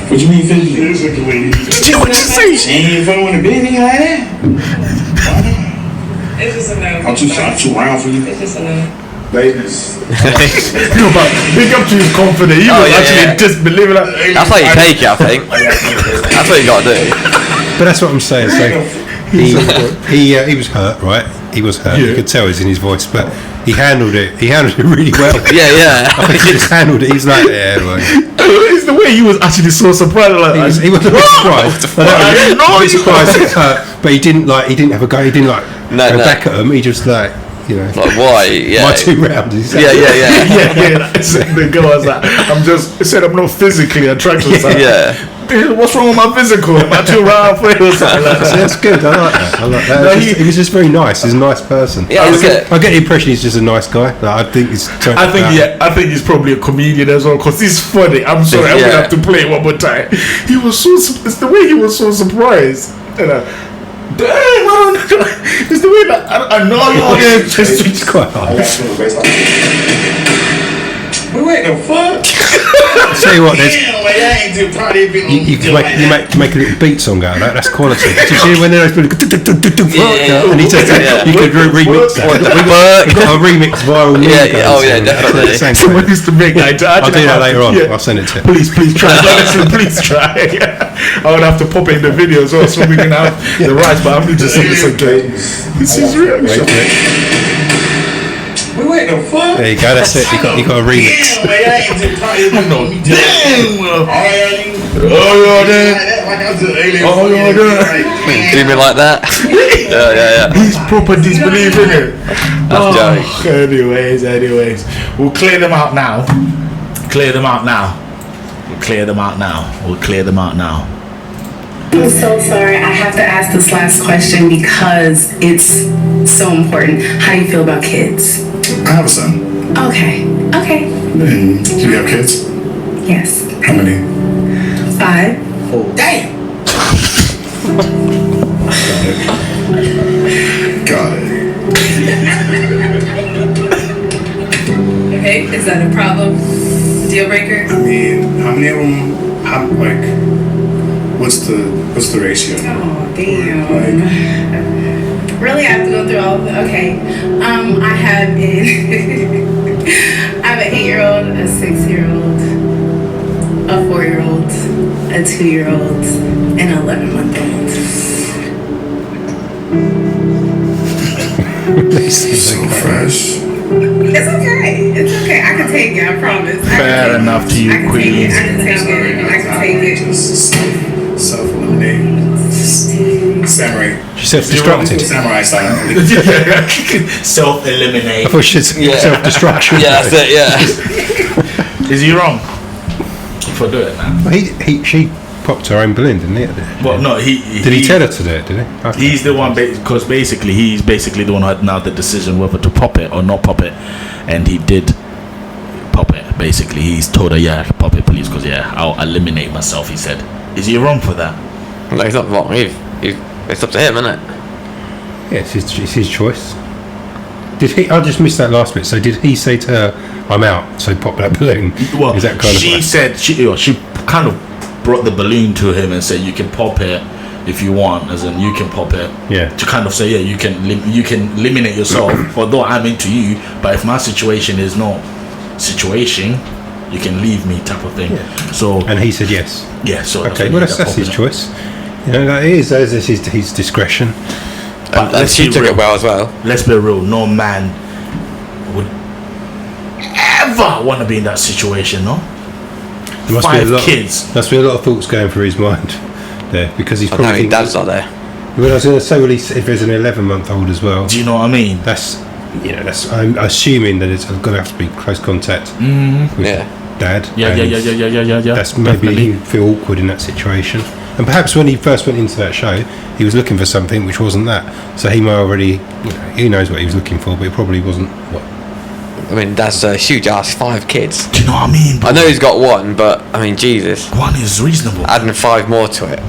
What you mean physically? What you say? She ain't even fucking with a big nigga like that. it's just a no. I'm too round for you. It's just a no. Ladies. No, but big up to his confidence. He was actually just believing that. That's how you take it, I think. That's what you gotta do. But that's what I'm saying. So he was hurt, right? He was hurt. You could tell it's in his voice, but he handled it. He handled it really well. I think he just handled it. He's like, it's the way he was actually so surprised. Like, he was a bit surprised. I didn't know he was surprised, but he didn't have a go. He didn't go back at him. He just like why? Yeah. My 2 rounds. Yeah. The girl was like, I'm not physically attracted. What's wrong with my physical? My 2 round face. That's good. I like that. He was just very nice. He's a nice person. Yeah, I get the impression he's just a nice guy. I think he's probably a comedian as well, because he's funny. I'm sorry, I'm gonna have to play it one more time. He was it's the way he was so surprised. Damn, it's the way that I know you're it's quite hard. What the fuck? I'll tell you what, you can make a little beat song out of that. That's quality. Did you hear when there's and he says you could remix that. We've got a remix viral. Definitely. Someone used to make that. I'll do that later on. I'll send it to you. Please try. Please try. I would have to pop it in the video as well, so we can have the rights. But I'm just saying this again. This is real. What the fuck? There you go, that's it. You got a remix. Do me like that? Yeah. He's proper disbelieving it. That's Anyways, we'll clear them out now. I'm so sorry. I have to ask this last question because it's so important. How do you feel about kids? I have a son. Okay. Do you have kids? Yes. How many? 5. Oh, damn. Got it. Okay, is that a problem? Deal breaker? I mean, how many of them what's the ratio? Oh, damn. Really, I have to go through all of them? Okay. I have an 8-year-old, a 6-year-old, a 4-year-old, a 2-year-old, and an 11-month-old. So fresh. It's okay. It's okay. I can take it. I promise. Fair enough to you, Queen. I can take it. I can take it. Just self-eliminate. Samurai. She's self-destructed. Samurai style. Self-eliminate. I thought she said self-destruction. Yeah, that's it. Yeah. Is he wrong for doing that? Well, she popped her own balloon, didn't he? Well, no, Did he tell her to do it? Did he? Okay. He's the one because basically he's basically the one who had now the decision whether to pop it or not pop it, and he did pop it. Basically, he's told her, yeah, pop it, please, because I'll eliminate myself. He said, is he wrong for that? No, he's not wrong. It's up to him, isn't it? Yeah, it's his choice. Did he? I just missed that last bit. So did he say to her, "I'm out"? So pop that balloon. Well, is that kind she said she kind of brought the balloon to him and said, "You can pop it if you want," as in you can pop it. Yeah. To kind of say, yeah, you can eliminate yourself. Although I'm into you, but if my situation is not situation, you can leave me, type of thing. Yeah. So. And he said yes. Yeah. So. Okay. Well, that's his choice. You know, that is his discretion. And she took it well as well. Let's be real. No man would ever want to be in that situation. No. There must be a lot. Must be a lot of thoughts going through his mind there, because he's probably. His dad's not there. Well, I was going to say, if there's an 11-month-old as well. Do you know what I mean? I'm assuming that it's going to have to be close contact with dad. Yeah. That's maybe he would feel awkward in that situation. And perhaps when he first went into that show, he was looking for something which wasn't that. So he may already, who knows what he was looking for, but it probably wasn't what. I mean, that's a huge ass, 5 kids. Do you know what I mean? I know he's got 1, but I mean, Jesus. 1 is reasonable. Adding 5 more to it.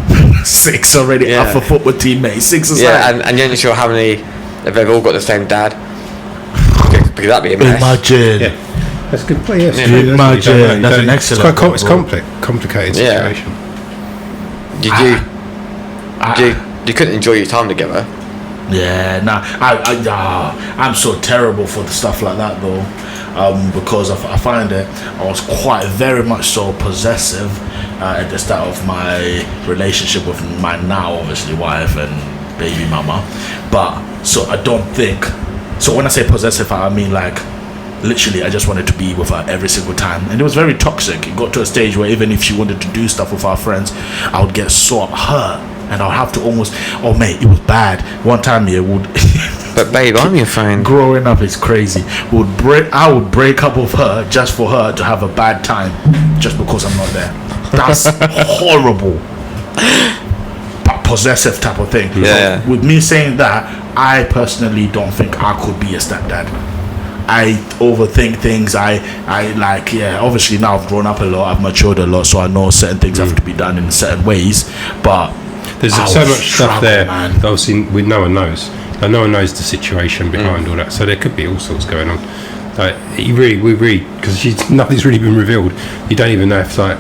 6 already. Yeah. For football teammates, 6 or 7. Yeah, and you're not sure how many, if they've all got the same dad. Because that'd be a mess. Imagine. Yeah. That's good. Well, yes. Imagine. That's an excellent. It's quite complicated situation. You couldn't enjoy your time together. Yeah, I'm so terrible for the stuff like that though, because I find it. I was quite very much so possessive at the start of my relationship with my now obviously wife and baby mama, but so I don't think. So when I say possessive, I mean like literally I just wanted to be with her every single time, and it was very toxic. It got to a stage where even if she wanted to do stuff with our friends, I would get so hurt and I'll have to almost, oh mate, it was bad. One time it would but babe, I'm your friend. Growing up is crazy. I would break up with her just for her to have a bad time, just because I'm not there. That's horrible. But possessive type of thing. Yeah. So with me saying that, I personally don't think I could be a stepdad. I overthink things. I like, obviously now I've grown up a lot, I've matured a lot, so I know certain things have to be done in certain ways, but there's so much stuff there, man. Obviously no one knows. Like, no one knows the situation behind all that, so there could be all sorts going on. Like we really, because nothing's really been revealed. You don't even know if, like,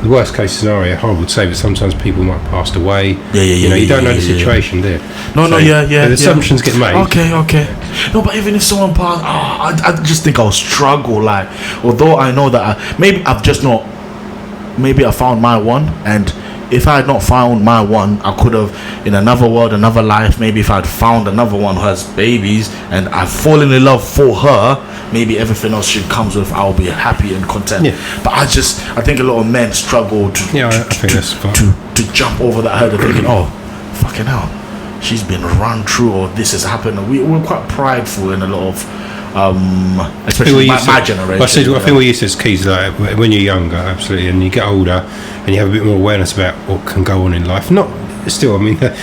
the worst case scenario, horrible to say, but sometimes people might have passed away. You don't know the situation there. The assumptions get made. Okay. No, but even if someone passed, I just think I'll struggle. Like, although I know that maybe I found my one, and if I had not found my one, I could have, in another world, another life, maybe if I'd found another one who has babies and I've fallen in love for her, maybe everything else she comes with, I'll be happy and content. But I think a lot of men struggle to jump over that hurdle, thinking, oh, fucking hell, she's been run through, or this has happened. We're quite prideful in a lot of especially my generation. I think what you said is key. Like when you're younger, absolutely, and you get older, and you have a bit more awareness about what can go on in life. Not still, I mean, that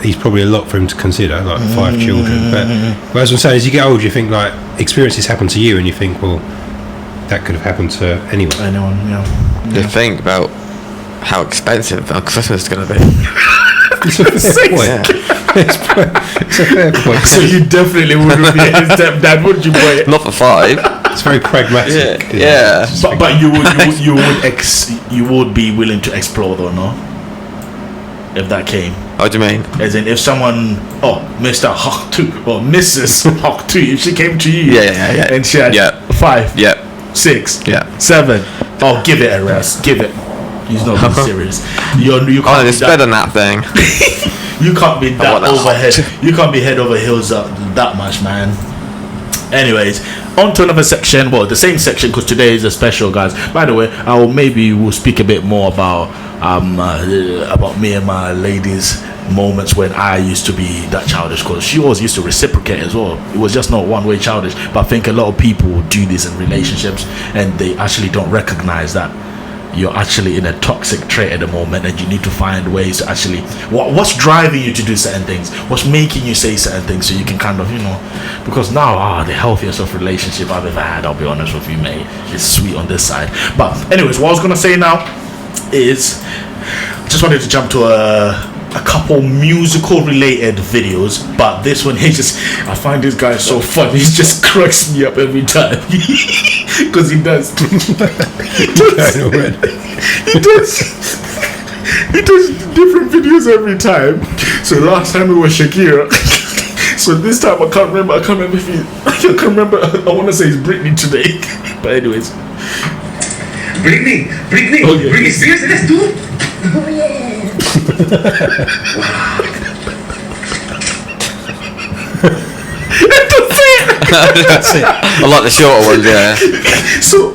he's probably a lot for him to consider, like 5 children. But as I'm saying, as you get older, you think like experiences happen to you, and you think, well, that could have happened to anyone. You think about how expensive our Christmas is going to be. It's a fair point. So you definitely wouldn't be his stepdad, would you, boy? Not for 5. It's very pragmatic. But you would be willing to explore, though, no? If that came. What do you mean? As in, if someone, Mr. Hawk 2 or Mrs. Hawk 2, if she came to you, and she had 5, 6, 7, give it a rest, give it. He's not being serious. You can't. It's better than that thing. You can't be that want that overhead. hot. You can't be head over heels that much, man. Anyways, on to another section. Well, the same section because today is a special, guys. By the way, we'll speak a bit more about me and my ladies' moments when I used to be that childish, because she always used to reciprocate as well. It was just not one-way childish. But I think a lot of people do this in relationships and they actually don't recognize that you're actually in a toxic trait at the moment, and you need to find ways to actually what's driving you to do certain things, what's making you say certain things, so you can kind of, because now the healthiest of relationship I've ever had, I'll be honest with you, mate, is sweet on this side. But anyways, what I was gonna say now is just wanted to jump to a couple musical related videos, but this one I find this guy so funny. He just cracks me up every time because he does different videos every time. So last time it was Shakira. So this time I can't remember if I want to say it's Britney today. But anyways, Britney, Oh, yeah. Britney Spears, eres tú? Oh yeah. That's it. I like the shorter ones, yeah. So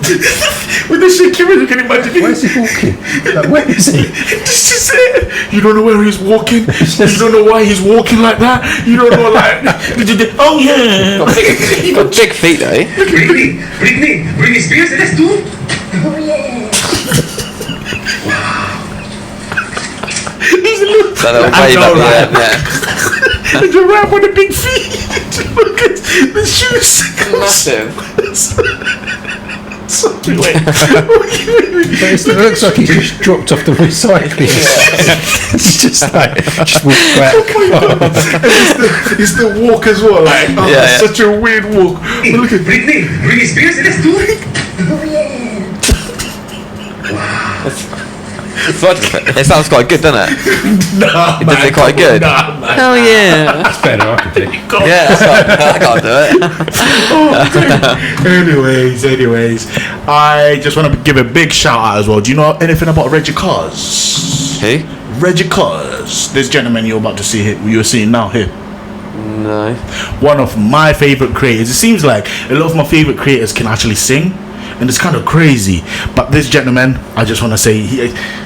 with the Shakira, you can imagine. Where's he walking? Like, where is he? This is it. You don't know where he's walking. You don't know why he's walking like that. You don't know, like, oh yeah. You got big feet, though. Eh? Britney Spears, eres tú? Oh yeah. So they'll wave up right? yeah. And you rap with the big feet. Look at the shoes. Massive. Sorry, wait. It looks like he just dropped off the recycling. It's just walk back. It's the walk as well. Like, such a weird walk. But look at Britney Spears, eres tú? Oh yeah. It sounds quite good, doesn't it? Nah, It does it quite good. Nah, man. Hell yeah. That's better, I can do. Yeah, I can't do it. Anyways, I just want to give a big shout out as well. Do you know anything about Reggie Couz? Who? Reggie Couz, this gentleman you're about to see here, you're seeing now here. No. One of my favorite creators. It seems like a lot of my favorite creators can actually sing, and it's kind of crazy. But this gentleman, I just want to say,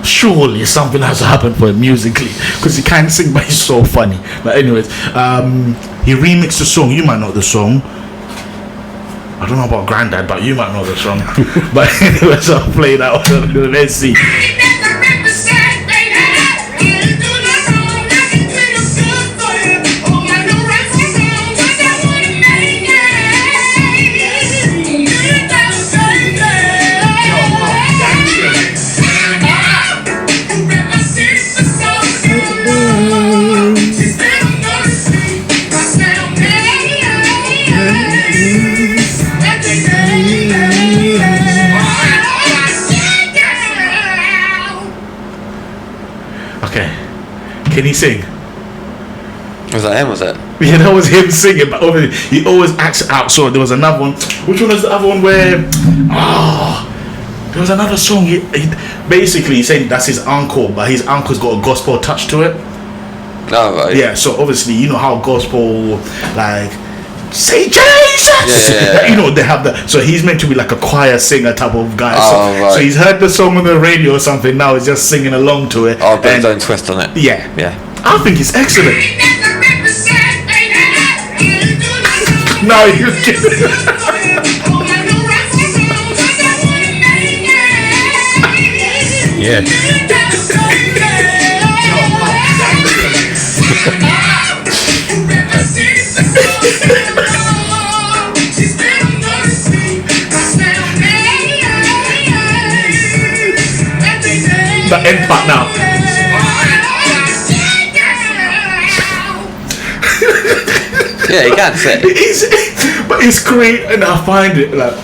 surely something has to happen for him musically, because he can't sing, but he's so funny. But anyways, he remixed the song. You might know the song. I don't know about Grandad, but you might know the song. But anyways, I'll play that one. Let's see. Can he sing? Was that him, was it? Yeah, that was him singing, but he always acts out. So there was another one. Which one was the other one where... there was another song. He basically he's saying that's his uncle, but his uncle's got a gospel touch to it. Oh, right. Yeah, so obviously, you know how gospel, like... Say Jesus! Yeah. You know, they have that. So he's meant to be like a choir singer type of guy. Oh, so he's heard the song on the radio or something. Now he's just singing along to it. Oh, but his own twist on it. Yeah. Yeah. I think it's excellent. No, you're kidding. Yeah. The end part now. Yeah, you can't say. But it's great, and I find it like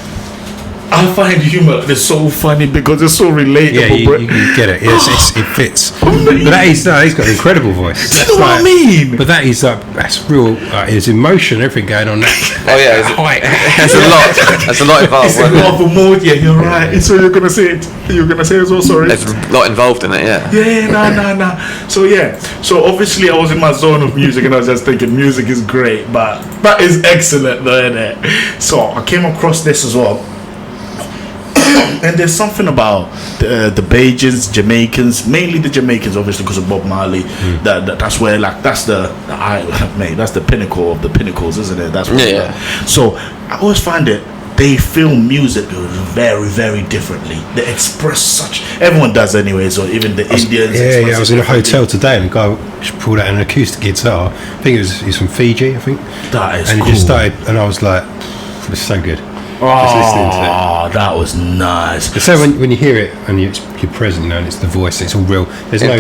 I find humor it's so funny because it's so relatable. Yeah, you get it. Yes, it fits. But he's got an incredible voice. You know what I mean? But that's real. His emotion, everything going on. Oh yeah, there's a lot. There's a lot involved. It's a lot of emotion. Yeah, you're right. So you're gonna say it. You're gonna say it. So sorry. There's a lot involved in it. Yeah. Yeah, nah. So yeah. So obviously I was in my zone of music and I was just thinking music is great, but that is excellent, though, isn't it? So I came across this as well. And there's something about the Bajans, Jamaicans, mainly the Jamaicans, obviously because of Bob Marley. That's where that's the pinnacle of the pinnacles, isn't it? That's what So I always find it. They film music very, very differently. They express such. Everyone does anyway. So even the Indians. I was in a hotel today, and the guy pulled out an acoustic guitar. I think he's from Fiji. I think that is. And cool. He just started, and I was like, "It's so good." Oh, that was nice. So when you hear it and you're present, and it's the voice, it's all real. There's no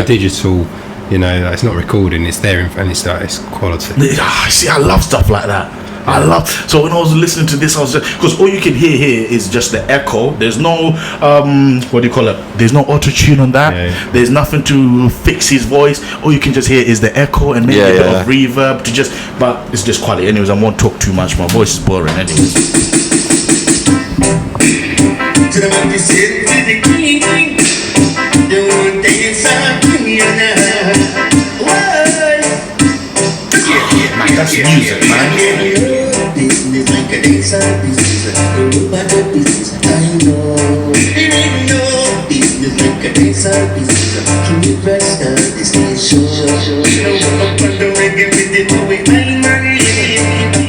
digital. It's not recording. It's there, and it's quality. See, I love stuff like that. So when I was listening to this, I was because all you can hear here is just the echo. There's no what do you call it? There's no auto tune on that. There's nothing to fix his voice. All you can just hear is the echo and maybe a bit of reverb but it's just quality. Anyways, I won't talk too much. My voice is boring. Anyways. Man, that's music, man. Business like a dancer, business like a business. I know. Business like a dancer, business. Can you press this show? Up on the reggae with the way I'm married.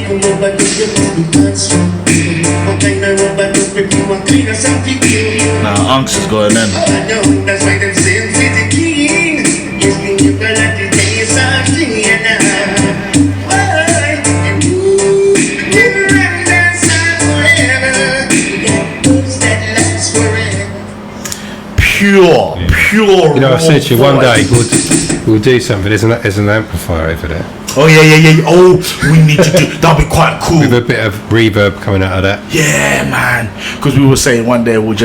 Come over to your body dance. What kind of rubber to prep you? What kind of something you? Now, Unks is going in. I know, that's why them saying for the king. Yes, you got to take something, Pure. I said to you one day we'll do something. There's an amplifier over there. Oh yeah. Oh, we need to do. That'll be quite cool. With a bit of reverb coming out of that. Yeah, man. Because we were saying one day we'll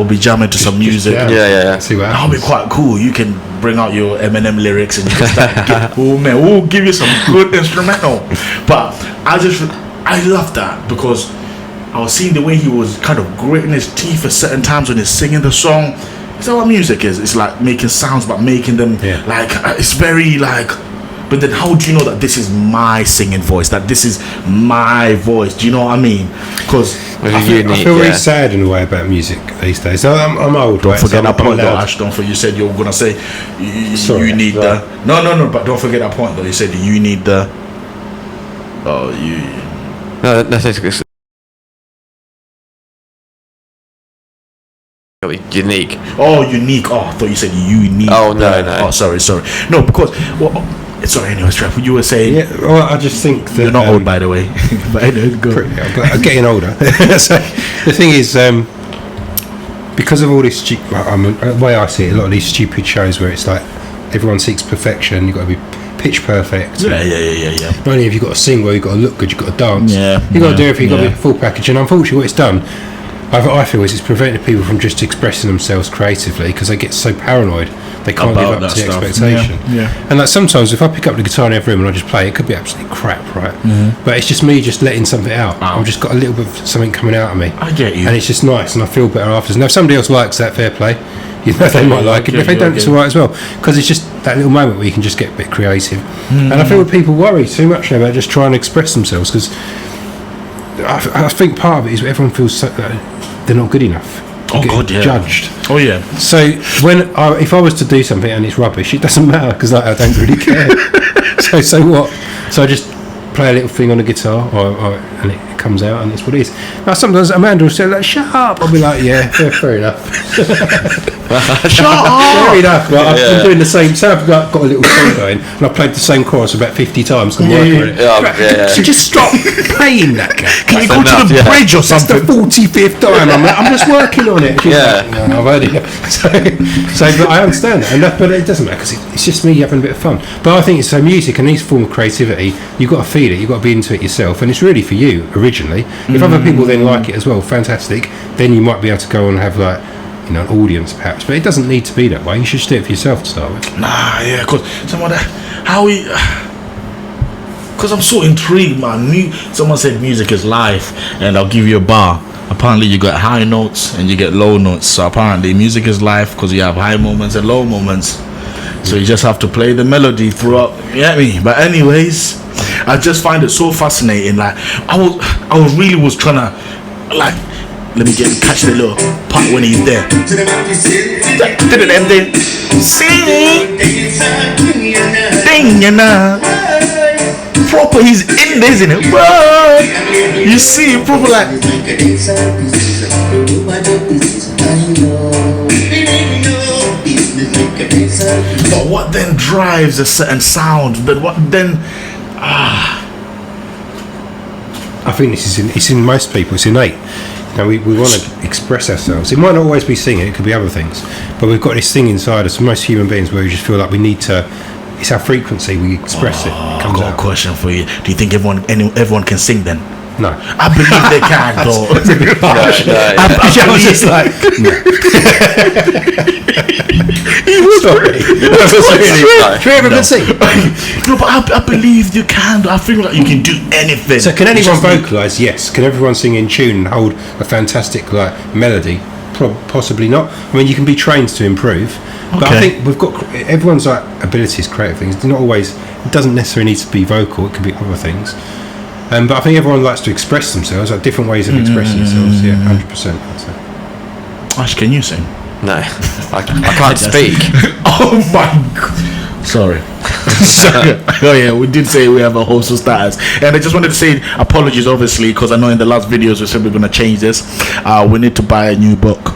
be jamming to some music. Yeah. See what happens. That'll be quite cool. You can bring out your Eminem lyrics and you can start. We'll give you some good instrumental. But I love that because I was seeing the way he was kind of gritting his teeth at certain times when he's singing the song. Is that what music is? It's like making sounds, but making them it's very like. But then, how do you know that this is my singing voice? That this is my voice? Do you know what I mean? Because I feel really sad in a way about music these days. I'm old. Don't forget that point, though, Ash. Don't forget. You said you were gonna say you need the. No. But don't forget that point, though. You said you need the. Oh, you. No, that's unique. Oh, unique. Oh, I thought you said unique. Oh no. Oh, sorry. No, because sorry. Anyways, Trev, you were saying. Yeah. Well, I just think that you're not old, by the way. But anyway, go. I'm getting older. So the thing is, because of all this, the way I see it, a lot of these stupid shows where it's like everyone seeks perfection. You've got to be pitch perfect. Yeah. Not only have you got to sing well, you've got to look good. You've got to dance. Yeah. You've got to do everything. You've got to be the full package. And unfortunately, what it's done. I feel it's preventing people from just expressing themselves creatively because they get so paranoid they can't live up to the expectation. Yeah. And like sometimes if I pick up the guitar in every room and I just play, it could be absolutely crap, right? Mm-hmm. But it's just me just letting something out. I've just got a little bit of something coming out of me. I get you. And it's just nice and I feel better afterwards. Now if somebody else likes that, fair play. They might like it, but if they don't, it's alright as well. Because it's just that little moment where you can just get a bit creative. Mm-hmm. And I feel people worry too much now about just trying to express themselves because I think part of it is everyone feels so, they're not good enough. Judged. Oh yeah. So if I was to do something and it's rubbish, it doesn't matter because I don't really care. so what? So I just play a little thing on the guitar, and it comes out, and it's what it is. Now sometimes Amanda will say like, "Shut up!" I'll be like, "Yeah, fair enough." Shut up. Fair enough. But I've been doing the same. So I've got a little song going, and I've played the same chorus about 50 times. So just stop playing that. Can you go to the bridge or something? That's the 45th time. I'm just working on it. She's like, no, I've heard it. But I understand that, but it doesn't matter because it's just me having a bit of fun. But I think it's so music and these form of creativity. You've got to feel it. You've got to be into it yourself, and it's really for you originally. originally. If other people then like it as well, fantastic. Then you might be able to go and have like, you know, an audience perhaps. But it doesn't need to be that way. You should just do it for yourself to start with. Nah, yeah, because because I'm so intrigued, man. Someone said music is life, and I'll give you a bar. Apparently you got high notes and you get low notes. So apparently music is life because you have high moments and low moments. So you just have to play the melody throughout. You get me? But anyways, I just find it so fascinating. Like I was trying to like let me catch the little part when he's there. Ding, you know. Proper, he's in there, isn't it? Bro, you see, proper like. But what then drives a certain sound? But what then? I think it's in most people. It's innate. You know, we want to express ourselves. It might not always be singing. It could be other things. But we've got this thing inside us. Most human beings, where we just feel like we need to. It's our frequency. We express it. I've got a question for you. Do you think everyone can sing then? No. I believe they can, though. No, but I believe you can. I feel like you can do anything. So can anyone vocalise? Yes. Can everyone sing in tune and hold a fantastic like melody? Possibly not. I mean, you can be trained to improve. But I think we've got everyone's like abilities, creative things. Not always. It doesn't necessarily need to be vocal. It can be other things. But I think everyone likes to express themselves, like different ways of expressing themselves. Yeah, 100%. Ash, can you sing? No, I can't speak. Oh my God. Sorry. Oh yeah, we did say we have a host of status, and I just wanted to say apologies, obviously, because I know in the last videos we said we're going to change this. We need to buy a new book.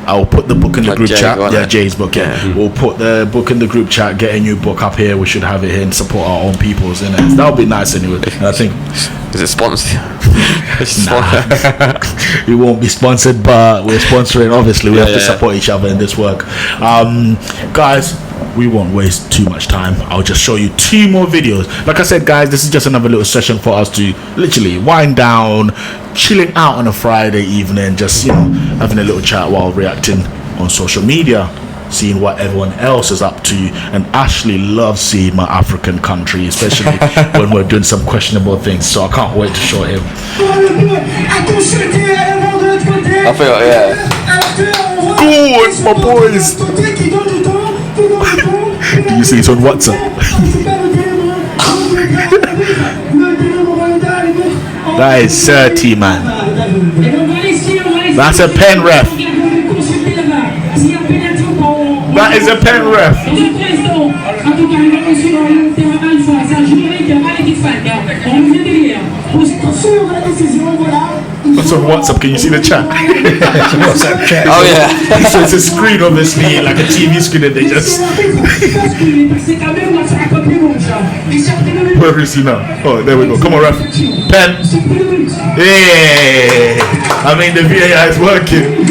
I'll put the book in the group chat. Yeah, Jay's book. Yeah, we'll put the book in the group chat. Get a new book up here. We should have it here and support our own peoples. In it, that'll be nice anyway. And I think. Is it sponsored? We won't be sponsored, but we're sponsoring. Obviously, we have to support each other in this work. Guys, we won't waste too much time. I'll just show you 2 more videos. Like I said, guys, this is just another little session for us to literally wind down, chilling out on a Friday evening, just, you know, having a little chat while reacting on social media, seeing what everyone else is up to. And Ashley loves seeing my African country, especially when we're doing some questionable things. So I can't wait to show him. I feel like, Good, my boys. Do you see it's on WhatsApp? That is 30, man. That's a pen ref. That is a pen ref. What's on WhatsApp? Can you see the chat? WhatsApp chat. Oh yeah. So it's a screen, obviously, like a TV screen, and they just. Where is he now? Oh, there we go. Come on, ref. Pen. Yeah. I mean, the VAR is working.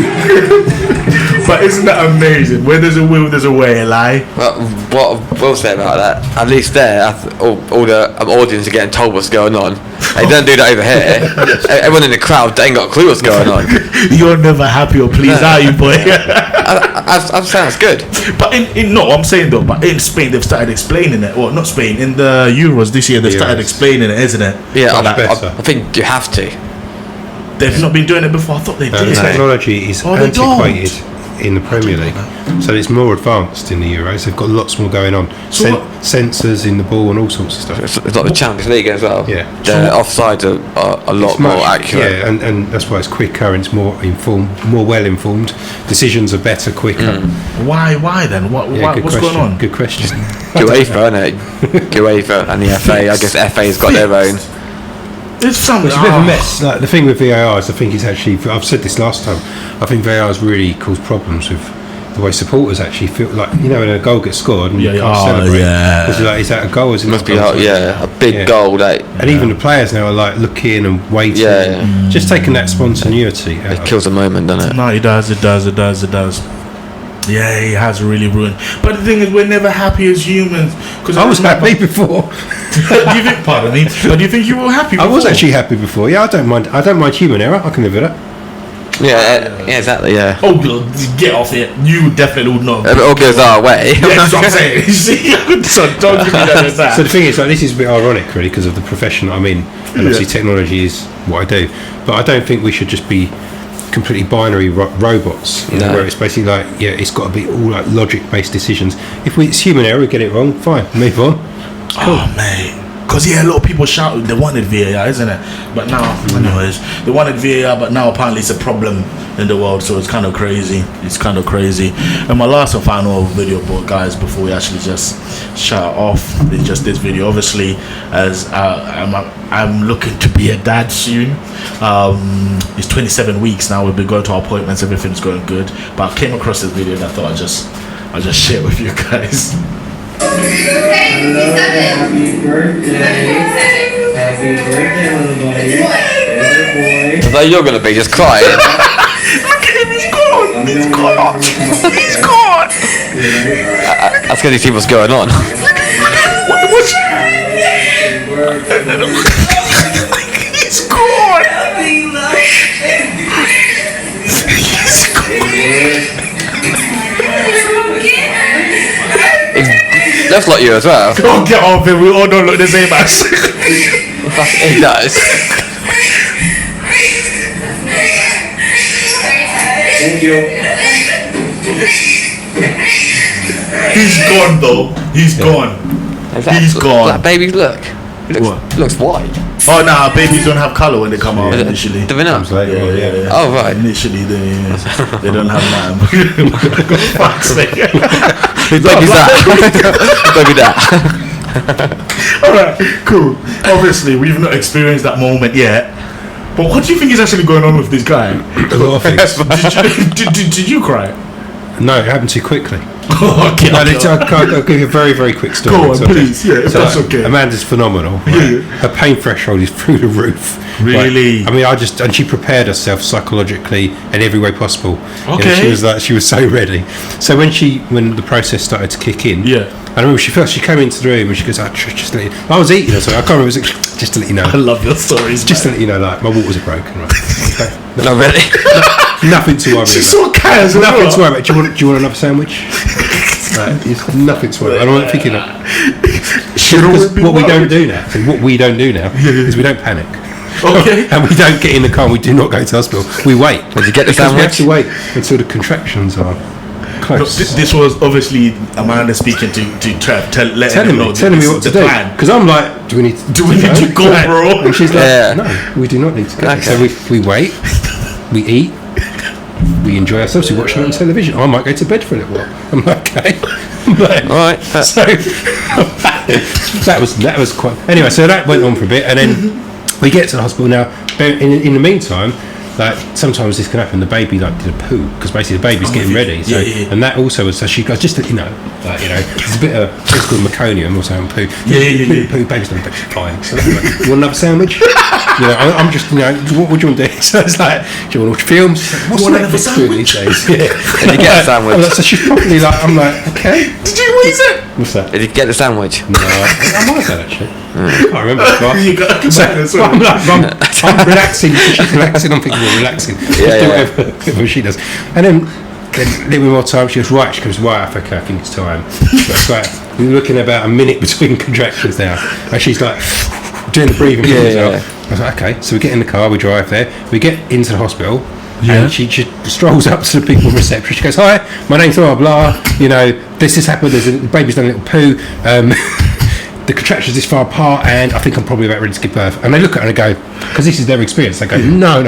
But isn't that amazing? Where there's a will, there's a way, like. Well, what I will say about that, at least there, all the audience are getting told what's going on. They don't do that over here. Everyone in the crowd ain't got a clue what's going on. You're never happy or pleased, are you, boy? I'm saying that's good. But no, I'm saying though, but in Spain they've started explaining it. Well, not Spain, in the Euros this year they've started explaining it, isn't it? Yeah, I think you have to. They've not been doing it before. I thought they did. The technology is antiquated in the Premier League, so it's more advanced in the Euros. They've got lots more going on. Sensors in the ball and all sorts of stuff. It's like the Champions League as well. Yeah, the offsides are a lot more accurate. Yeah, and that's why it's quicker and it's more informed, more well informed. Decisions are better, quicker. Why then? What's going on? Good question. UEFA, isn't it? UEFA and the FA. I guess FA's got their own. It's a bit of a mess. Like, the thing with VAR is, I think it's actually, I've said this last time, I think VAR has really caused problems with the way supporters actually feel. Like, you know, when a goal gets scored and you can't celebrate. It's like, is that a goal? Is it must be a big goal. And even the players now are like looking and waiting. Just taking that spontaneity out. It kills the moment, doesn't it? No, it does. Yeah, it has really ruined. But the thing is, we're never happy as humans. I was happy before. Do you think? Pardon me. But do you think you were happy? I was before? actually happy before. Yeah, I don't mind. I don't mind human error. I can live with it. Yeah, exactly. Yeah. Oh, get off it! You definitely would not. If it all goes our way. Yeah, that's what I'm saying. You see, so don't give me that. So the thing is, like, this is a bit ironic, really, because of the profession that I'm in, and obviously technology is what I do. But I don't think we should just be completely binary robots, you know, where it's basically like, yeah, it's got to be all like logic-based decisions. If it's human error, we get it wrong, fine, move on. Cool. Oh man. Because a lot of people shouted they wanted VAR, isn't it? But now, anyways, they wanted VAR, but now apparently it's a problem in the world, so it's kind of crazy. It's kind of crazy. And my last and final video, guys, before we actually just shut off, is just this video. Obviously, as I'm looking to be a dad soon. It's 27 weeks now. We've been going to our appointments. Everything's going good. But I came across this video and I thought I'll just share it with you guys. Happy birthday. Happy birthday, little buddy. Boy. I thought you were going to be just crying. Look at him, he's gone. He's gone. He's gone. That's because you see what's going on. What's he's gone. Looks like you as well. Don't get off it, we all don't look the same as. He does. Thank you. He's gone though. He's gone. He's gone. That baby, look. Looks white. Oh no, babies don't have colour when they come out initially. Do they not? Yeah. Oh right. Initially they don't have that. Fuck's sake. Maybe that. Alright, cool. Obviously we've not experienced that moment yet. But what do you think is actually going on with this guy? A lot of things. Did you cry? No, it happened too quickly. Okay. I'll give you a very, very quick story. Go on, please. Yeah, if that's okay. Amanda's phenomenal. Right? Her pain threshold is through the roof. Really? Right? I mean, and she prepared herself psychologically in every way possible. Okay. You know, she was so ready. So when the process started to kick in, I remember she came into the room and she goes, just to let you know. I was eating her, so I can't remember. It was just to let you know. I love your stories. Just to let you know, like my waters are broken. Right? Okay. Not really. Nothing to worry about. She's so chaos. Nothing to worry about. Do you want another sandwich? It's nothing to worry about. I'm not thinking that. What we don't do now is we don't panic. Okay. And we don't get in the car and we do not go to hospital. We wait. Did you get the sandwich? We have to wait until the contractions are close. No, this was obviously Amanda speaking to Trev, telling me what to do. Because I'm like, do we need to go, bro? And she's like, no, we do not need to go. Okay. So we wait, we eat, we enjoy ourselves, we watch it on television. I might go to bed for a little while. I'm like, okay. Alright. So that was quite. Anyway, so that went on for a bit, and then we get to the hospital now. In the meantime, like sometimes this can happen. The baby like did a poo because basically the baby's getting ready. So and that also was. So she goes, just that you know, like there's a bit of it's called meconium or something. Poo. Poo. Baby's done a bit fine. So you want another sandwich? I'm just what would you want to do? So it's like, do you want to watch films? What's another sandwich? And you get a sandwich. So she's probably like, I'm like, okay. Did you what is it? What's that? Did you get the sandwich? No, I might have actually. I can't remember. I'm relaxing. She's relaxing. I'm thinking you're relaxing. Do whatever she does. And then a little bit more time. She goes right. She goes right. Okay, I think it's time. That's right. We're looking about a minute between contractions now, and she's like doing the breathing. I was like, okay. So we get in the car. We drive there. We get into the hospital. And she just strolls up to the people in reception. She goes, hi, my name's blah, blah. This has happened. The baby's done a little poo. The contractions this far apart, and I think I'm probably about ready to give birth. And they look at her and go, because this is their experience, they go, no,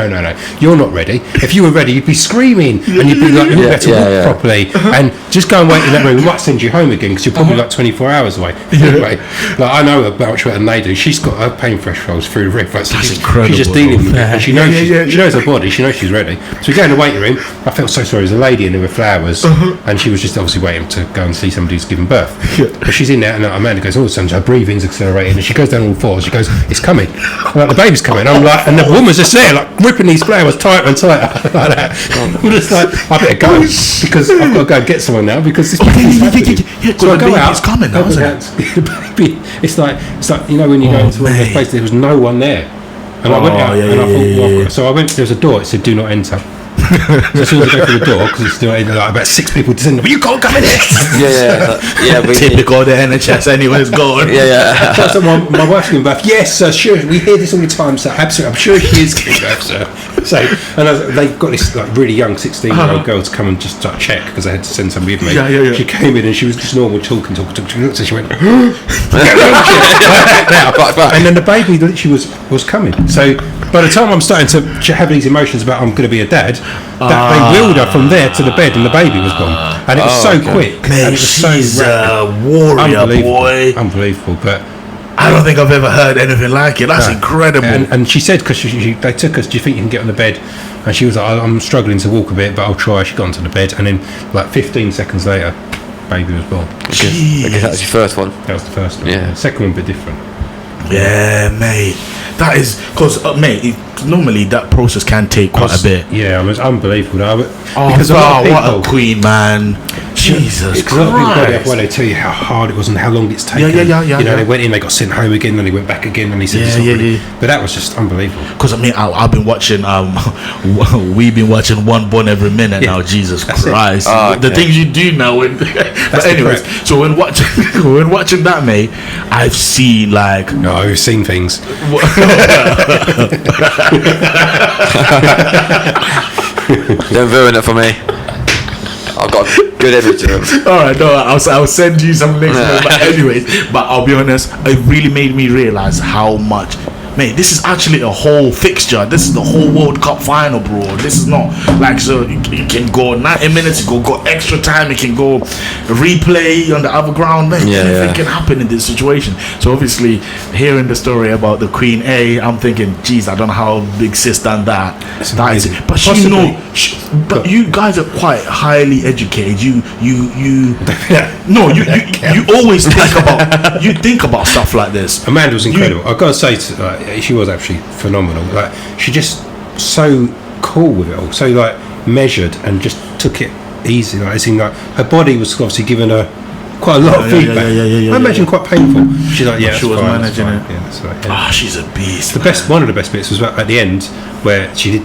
you're not ready. If you were ready, you'd be screaming, and you'd be like, you wouldn't be able to walk properly. And just go and wait in that room. We might send you home again, because you're probably like 24 hours away. Anyway, like I know about much better than they do. She's got her pain thresholds through the roof. That's incredible. She's just dealing with it. And she knows she knows her body. She knows she's ready. So we go in the waiting room. I felt so sorry. There's a lady in there with flowers, and she was just obviously waiting to go and see somebody who's giving birth. But she's in there, and Amanda goes, oh, son's her breathing's accelerating, and she goes down all fours. She goes, "It's coming!" I'm like, the baby's coming. I'm like, and the woman's just there, like ripping these flowers tighter and tighter, like that. I'm just like, I better go because I've got to go and get someone now because this baby's happening. So I go out. It's coming now, isn't it? The baby. It's like you know when you go into one of those places, there was no one there, and I went out and I thought, so I went. There was a door. It said, "Do not enter." So as soon as I go through the door, because it's still like about 6 people descending, but you can't come in here. Typical the NHS anyways. Go on. So my wife's giving birth. Yes, sir. Sure, we hear this all the time, sir. Absolutely, I'm sure she is giving birth, sir. So, and they've got this like really young 16-year-old girl to come and just check because they had to send somebody with me. She came in and she was just normal talking. She looked and she went, and then the baby literally was coming. So by the time I'm starting to have these emotions about I'm going to be a dad, that they wheeled her from there to the bed and the baby was gone, and it was so quick. Mate, and it was she's so a warrior, boy. Unbelievable, but. I don't think I've ever heard anything like it. That's incredible. And she said, because they took us, do you think you can get on the bed? And she was like, I'm struggling to walk a bit, but I'll try. She got onto the bed, and then like 15 seconds later, baby was born. I guess that was your first one. That was the first one. Yeah. The second one a bit different. Yeah, mate. That is because, mate, normally that process can take quite a bit. Yeah, it was unbelievable. Because what a queen, man. Jesus Christ. A lot of people when they tell you how hard it was and how long it's taken. Yeah. They went in, they got sent home again, then they went back again, and he said, But that was just unbelievable. Because I've been watching. We've been watching One Born Every Minute now. Jesus Christ, the things you do now. But anyways, so when watching that, mate, I've seen like. No, I've seen things. Don't ruin it for me. I've got good image of them. Alright, no, I'll send you some links. But anyways, but I'll be honest, it really made me realize how much. Mate, this is actually a whole fixture. This is the whole World Cup final, bro. This is not like so it can go 90 minutes, it can go extra time, it can go replay on the other ground. Man, anything can happen in this situation. So obviously, hearing the story about the Queen A, I'm thinking, geez, I don't know how Big Sis done that. That is it. But but you guys are quite highly educated. You always think about stuff like this. Amanda was incredible. I've got to say, she was actually phenomenal. Like she just so cool with it all, so like measured and just took it easy. Like, as in, like her body was obviously giving her quite a lot of feedback. I imagine quite painful. She's like, she was managing it. Yeah, that's right. She's a beast. One of the best bits was at the end where she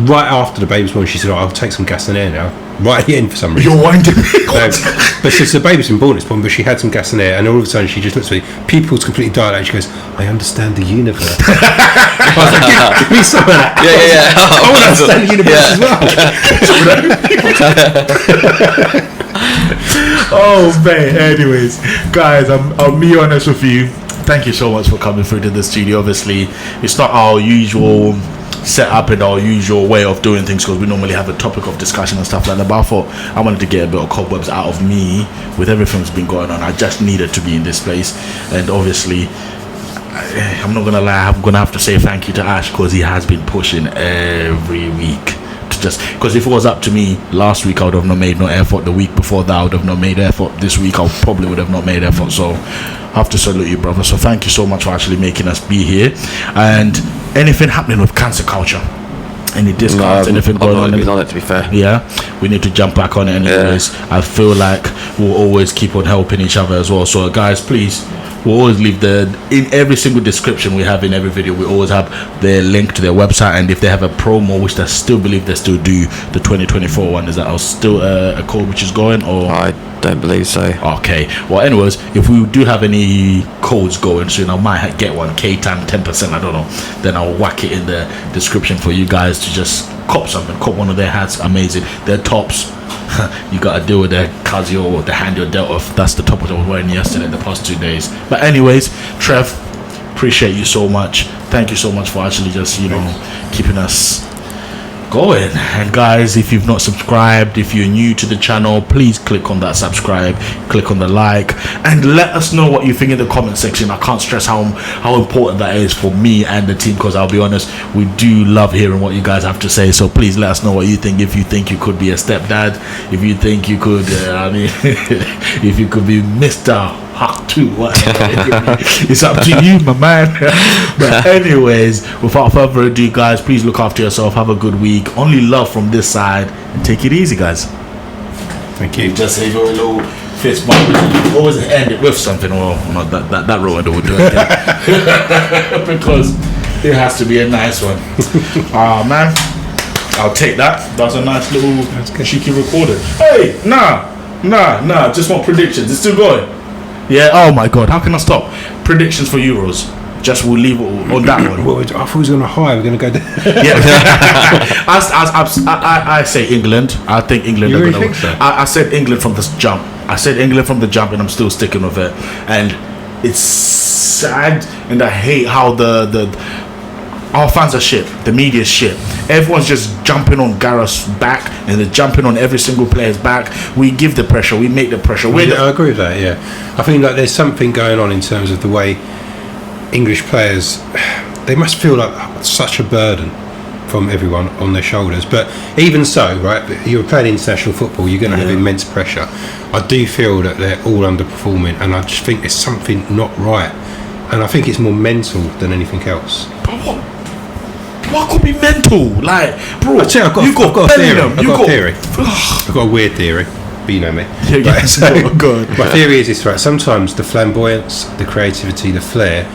right after the baby was born. She said, "I'll take some gas and air now." Right at the end for some reason. You're winding me. But since the baby's been born, but she had some gas and air, and all of a sudden she just looks at me, pupils completely dilated. She goes, "I understand the universe." I was like, give me some of that. Yeah. I want to understand the universe as well. Oh man, anyways, guys, I'll be honest with you. Thank you so much for coming through to the studio. Obviously, it's not our usual setup and our usual way of doing things because we normally have a topic of discussion and stuff like that. But I thought I wanted to get a bit of cobwebs out of me with everything that's been going on. I just needed to be in this place, and obviously, I'm not gonna lie, I'm gonna have to say thank you to Ash because he has been pushing every week. Because if it was up to me last week, I would have not made no effort. The week before that, I would have not made effort. This week, I probably would have not made effort. So I have to salute you, brother. So thank you so much for actually making us be here. And anything happening with cancer culture, any discounts, anything going on? On it, to be fair. Yeah, we need to jump back on it anyways. I feel like we'll always keep on helping each other as well. So guys, please, we'll always leave in every single description we have in every video, we always have the link to their website, and if they have a promo, which I still believe they still do, the 2024 one, is that still a code which is going, or I don't believe so. Okay, well anyways, if we do have any codes going soon, I might get one, Kaytime 10%, I don't know, then I'll whack it in the description for you guys to just cop one of their hats. Amazing. Their tops, you gotta deal with the Casio or the hand you're dealt with. That's the top I was wearing yesterday, the past 2 days. But anyways, Trev, appreciate you so much. Thank you so much for actually just keeping us going. And guys, if you've not subscribed, if you're new to the channel, please click on that subscribe, click on the like, and let us know what you think in the comment section. I can't stress how important that is for me and the team, because I'll be honest, we do love hearing what you guys have to say. So please let us know what you think. If you think you could be a stepdad, if you think you could if you could be Mr. Hawk 2, whatever. It's up to you, my man. But anyways, without further ado, guys, please look after yourself. Have a good week. Only love from this side. And take it easy, guys. Thank you. Just say your little fist bump. Always end it with something. Well, not that Rwanda would do it again. Because it has to be a nice one. Man, I'll take that. That's a nice little cheeky recording. Hey, nah. Just want predictions. It's still going. Yeah. Oh my God. How can I stop? Predictions for Euros. Just we'll leave it on that one. Well, I thought we was going to high. We're going to go down. Yeah. I say England. I think England. You are really gonna, think so? I said England from the jump. And I'm still sticking with it. And it's sad, and I hate how our fans are shit. The media's shit. Everyone's just jumping on Gareth's back, and they're jumping on every single player's back. We give the pressure. We make the pressure. I agree with that. Yeah, I think like there's something going on in terms of the way English players, they must feel like such a burden from everyone on their shoulders. But even so, right, you're playing international football, you're going to have immense pressure. I do feel that they're all underperforming, and I just think there's something not right, and I think it's more mental than anything else. But what could be mental? Like, bro, I've got a theory. I've got a weird theory, but you know me. Yeah, so good. My theory is this, right? Sometimes the flamboyance, the creativity, the flair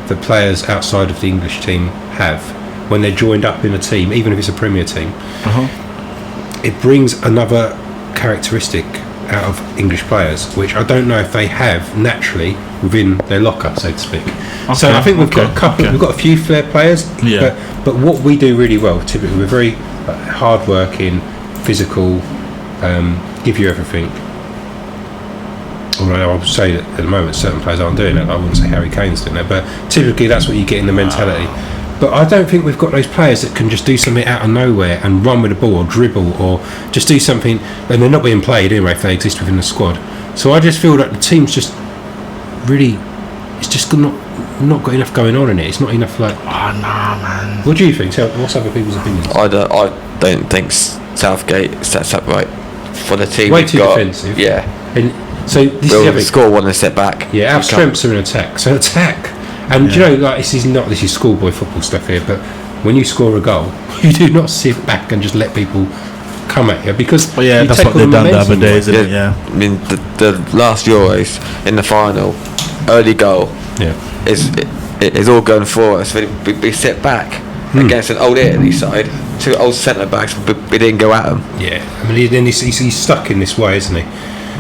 that players outside of the English team have when they're joined up in a team, even if it's a Premier team, it brings another characteristic out of English players, which I don't know if they have naturally within their locker, so to speak. So I think we've got a few flair players, but what we do really well, typically, we're very hard-working, physical, give you everything. Although I would say that at the moment certain players aren't doing it. I wouldn't say Harry Kane's doing it, but typically that's what you get in the mentality. But I don't think we've got those players that can just do something out of nowhere and run with the ball or dribble or just do something, and they're not being played anyway if they exist within the squad. So I just feel that the team's just really, it's just not got enough going on in it. It's not enough like. Oh nah, man. What do you think? What's other people's opinions? I don't think Southgate sets up right for the team. Way too defensive. Yeah. And so this we'll score one and step back. Yeah, our strengths are in attack. So attack. And you know, like this is schoolboy football stuff here, but when you score a goal, you do not sit back and just let people come at you, because that's what they've done the other days, isn't it? Yeah. I mean, the last Euros in the final, early goal, is all going for us. We sit back against an old Italy side, two old centre backs, but we didn't go at them. Yeah, I mean, then he's stuck in this way, isn't he?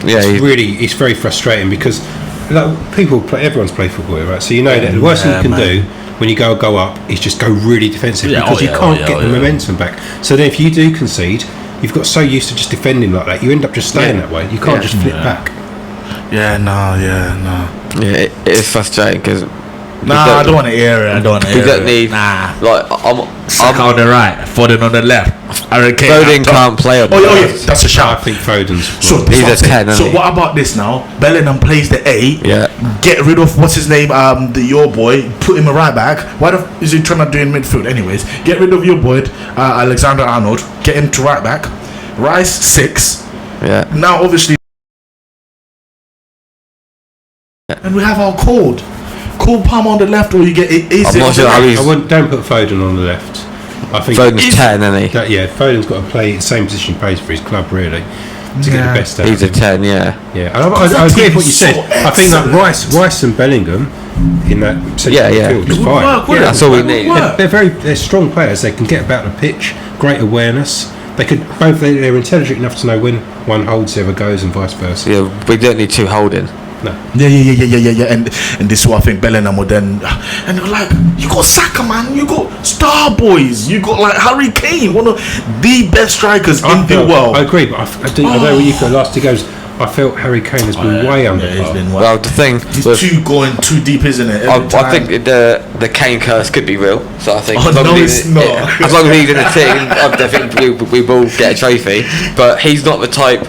Yeah, it's very frustrating because. Like everyone's played football, right? So you know that the worst thing you can do when you go up is just go really defensive because you can't get the momentum back. So then if you do concede, you've got so used to just defending like that, you end up just staying that way. You can't just flip back. Yeah, it is frustrating because. I don't want to hear it. We don't need. Like Saka on the right, Foden on the left. Foden can't play on the left. That's a shout. I think Foden's. So he's a 10. So what about this now? Bellingham plays the 8. Yeah. Get rid of what's his name? Your boy. Put him a right back. Why is he trying to do in midfield? Anyways, get rid of your boy, Alexander Arnold. Get him to right back. Rice 6. Yeah. Now obviously, and we have our code. Cool Palmer on the left, or you get it. I'm not sure how he's. Don't put Foden on the left. I think Foden's 10, isn't he? Foden's got to play the same position he plays for his club, really, to get the best out. He's a 10, yeah. And I agree with what you said. I think like Rice and Bellingham in that central midfield is fine. That's all we need. They're strong players. They can get about the pitch, great awareness. They're intelligent enough to know when one holds, the other goes, and vice versa. Yeah, we don't need two holding. No. Yeah. And this is what I think Bellingham would then. And they're like, you got Saka, man. You got star boys. You got like Harry Kane, one of the best strikers in the world. I agree, but I don't know what you feel. Last 2 games, I felt Harry Kane has been way under par. Well, the thing he's going too deep, isn't it? I think the Kane curse could be real. So I think as long as he's in the team, I think we will get a trophy. But he's not the type.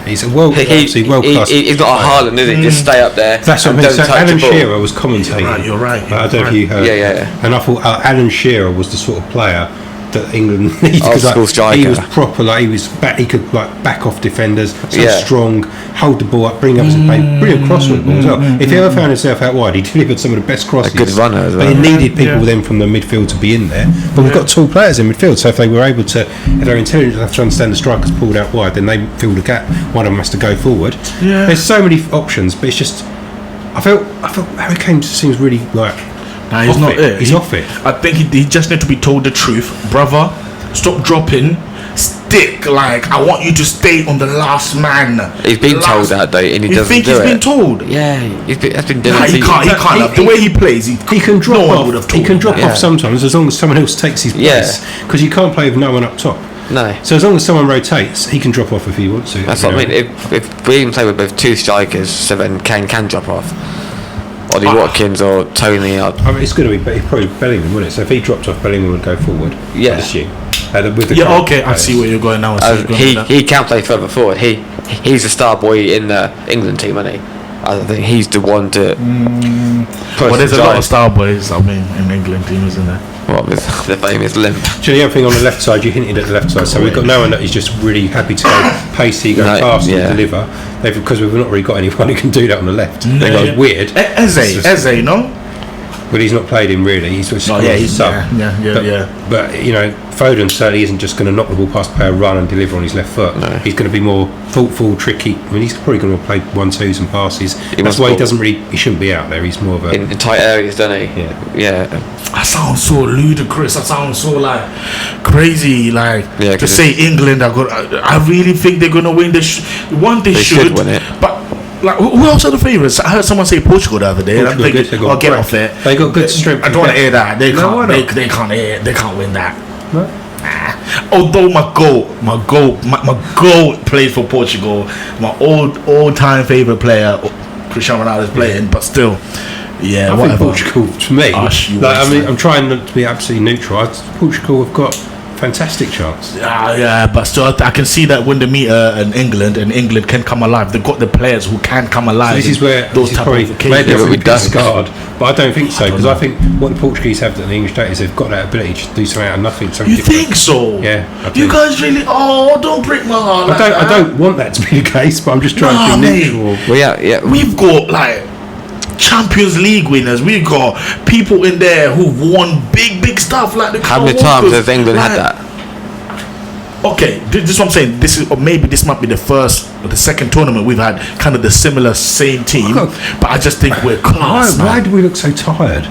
He's a world class. He's not a Haaland, is he? Just stay up there. That's what I mean. So Alan Shearer was commentating. You're right. I don't know if you heard. Yeah. And I thought Alan Shearer was the sort of player that England needs. Old school striker. He was proper, like he could like back off defenders, so strong, hold the ball up, bring up some play, brilliant cross with the ball as well. If he ever found himself out wide, he delivered some of the best crosses. A good runner as well. But he needed people then from the midfield to be in there. But we've got tall players in midfield, so if they were able to, if they're intelligent enough to understand the strikers pulled out wide, then they fill the gap. One of them has to go forward. There's so many options, but it's just I felt Harry Kane seems really like. Nah, he's not it. He's off it. I think he just need to be told the truth, brother. Stop dropping. Stick. Like, I want you to stay on the last man. He's been told that though, and he doesn't do it. You think he's been told? Yeah, that's been done. Nah, he can't. The way he plays, he can drop no off. one would have told he can him drop that. off sometimes, as long as someone else takes his place. Because you can't play with no one up top. No. So as long as someone rotates, he can drop off if he wants to. That's what I mean. If we even play with both two strikers, so then Kane can drop off. Ollie Watkins or Tony. I mean, it's going to be probably Bellingham, wouldn't it? So if he dropped off, Bellingham would go forward. Yeah. I'd assume. Okay, I see where you're going now. He can play further forward. He's the star boy in the England team, isn't he? I think he's the one to. Well, there's a lot of star boys. I mean, in England team, isn't there? What with the famous limp? Do you know the other thing on the left side? You hinted at the left side, so we've got no one that is just really happy to go pacey, go fast, and deliver. Because we've not really got anyone who can do that on the left. It's weird. Eze, no. But he's not played him really. He's just sub. But you know, Foden certainly isn't just going to knock the ball past the player, run and deliver on his left foot. No. He's going to be more thoughtful, tricky. I mean, he's probably going to play 1-2s and passes. That's why he shouldn't be out there. He's more of a in tight areas, doesn't he? Yeah. I sound so ludicrous. I sound so like crazy. Like to say England are good. I really think they're going to win. They should win it. But like, who else are the favourites? I heard someone say Portugal the other day. I'm thinking, get off it. They got good strength. I don't want to hear that. They can't win that. No. Although my goal played for Portugal. My all-time favourite player, Cristiano Ronaldo, is playing, but still, I think Portugal, to me, I'm trying not to be absolutely neutral. Portugal have got fantastic chance. But still, I can see that when they meet England can come alive. They've got the players who can come alive. So this is where those type probably of maybe we discard, but I don't think so, because I think what the Portuguese have that the English don't is they've got that ability to do something out of nothing. You think so? Yeah. You guys really? Don't break my heart. I don't want that to be the case, but I'm just trying to be neutral. Well, we've got like Champions League winners. We've got people in there who've won big stuff like the. How many times has England had that? Okay, this is what I'm saying. This might be the first or the second tournament we've had kind of the similar same team, but I just think we're class. Why do we look so tired?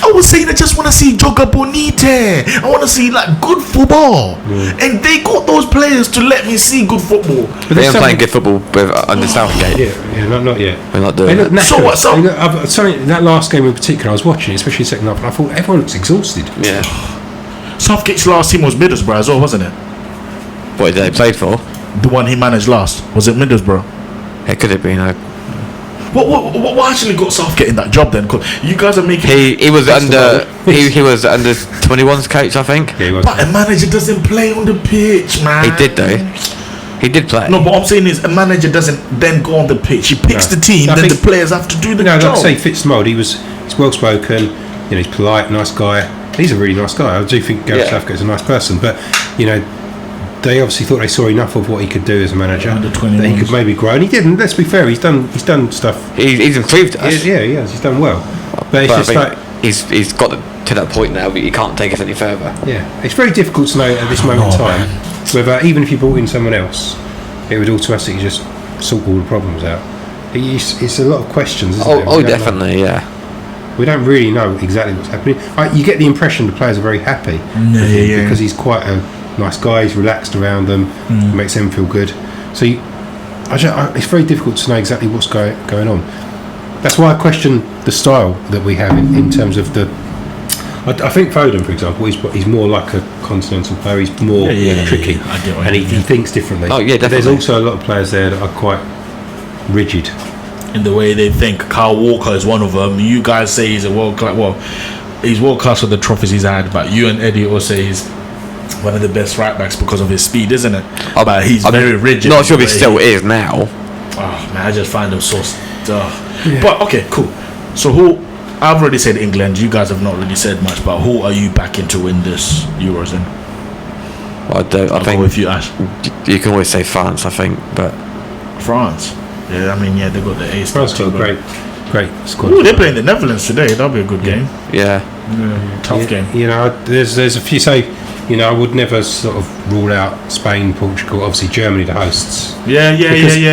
I was saying I just want to see Joga Bonite. I want to see like good football, and they got those players to let me see good football. But they ain't playing good football under Southgate. Not yet. We're not doing it. So what? That last game in particular, I was watching, especially second half, and I thought everyone looks exhausted. Yeah. Southgate's last team was Middlesbrough as well, wasn't it? What did they play for? The one he managed last was it Middlesbrough? It could have been. What actually got Southgate in that job then? Because you guys are making. He was under. he was under 21's coach, I think. Yeah, he was. But a manager doesn't play on the pitch, man. He did though. He did play. No, but what I'm saying is a manager doesn't then go on the pitch. He picks the team, then the players have to do the job. Like I say, fits the mould. He's well spoken. You know, he's polite, nice guy. He's a really nice guy. I do think Gareth Southgate's a nice person, but you know, they obviously thought they saw enough of what he could do as a manager that he could maybe grow, and he didn't. Let's be fair, he's done stuff. He's improved us. He has. He's done well, but it's just like he's got to that point now, but he can't take us any further. Yeah, it's very difficult to know at this moment in time whether even if you brought in someone else, it would automatically just sort all the problems out. It's a lot of questions. Isn't it? Oh, definitely, yeah. We don't really know exactly what's happening. You get the impression the players are very happy because he's quite a nice guy. He's relaxed around them, makes them feel good. So it's very difficult to know exactly what's going on. That's why I question the style that we have in terms of the. I think Foden, for example, he's more like a continental player. He's more tricky, and he thinks differently. Oh yeah, definitely. But there's also a lot of players there that are quite rigid in the way they think. Kyle Walker is one of them. You guys say he's a world class. Well, he's world class with the trophies he's had, but you and Eddie all say he's one of the best right backs because of his speed, isn't it? But he's very rigid. Not sure if he still is now. Oh man, I just find him so. But okay, cool. So who? I've already said England. You guys have not really said much, but who are you backing to win this Euros then? I think go with you, Ash. You can always say France, I think, but France. Yeah, I mean, yeah, they got the ace. France got a great squad. Ooh, they're playing the Netherlands today. That'll be a good game. Yeah. Tough game. You know, there's a few. Say, you know, I would never sort of rule out Spain, Portugal. Obviously, Germany, the hosts. Yeah.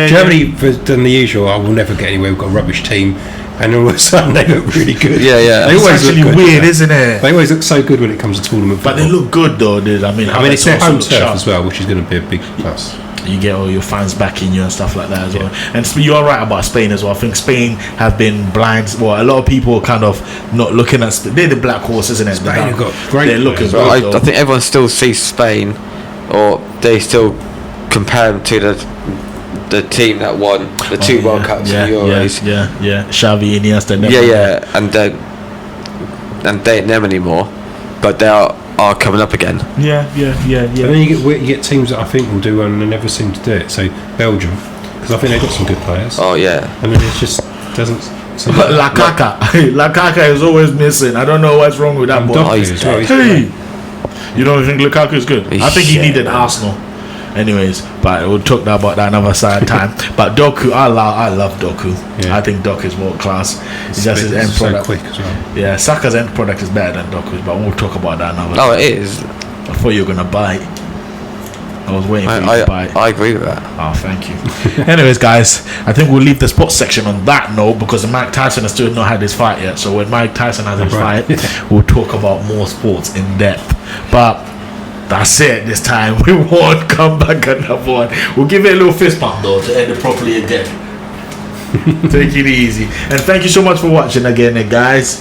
Germany have done the usual. I will never get anywhere. We've got a rubbish team, and all of a sudden they look really good. Yeah. They always actually look good, weird, isn't it? They always look so good when it comes to tournament but football. they look good though, dude. I mean, it's their home turf as well, which is going to be a big plus. You get all your fans backing you and stuff like that as well. And you are right about Spain as well. I think Spain have been blind. Well, a lot of people are kind of not looking at Spain. They're the black horse, isn't it? Spain have got great. They're looking good. I think everyone still sees Spain, or they still compare them to the team that won the two World Cups and Euros. Yeah. Xavi, Iniesta. And they ain't them anymore, but they are coming up again. Yeah. And then you get teams that I think will do one and they never seem to do it. So Belgium, because I think they've got some good players. Oh yeah. And then it just doesn't. Lukaku is always missing. I don't know what's wrong with that boy. You don't think Lukaku is good? I think he needed Arsenal. Anyways, but we'll talk about that another side time. But Doku, I love Doku. Yeah. I think Doku is world class. It's just his end product. So quick as well. Yeah, Saka's end product is better than Doku's, but we'll talk about that another time. It is. I thought you were gonna bite. I was waiting for you to bite. I agree with that. Oh, thank you. Anyways, guys, I think we'll leave the sports section on that note because Mike Tyson has still not had his fight yet. So when Mike Tyson has his fight, we'll talk about more sports in depth. But that's it this time. We won't come back another one. We'll give it a little fist pump though to end it properly again. Take it easy. And thank you so much for watching again, guys.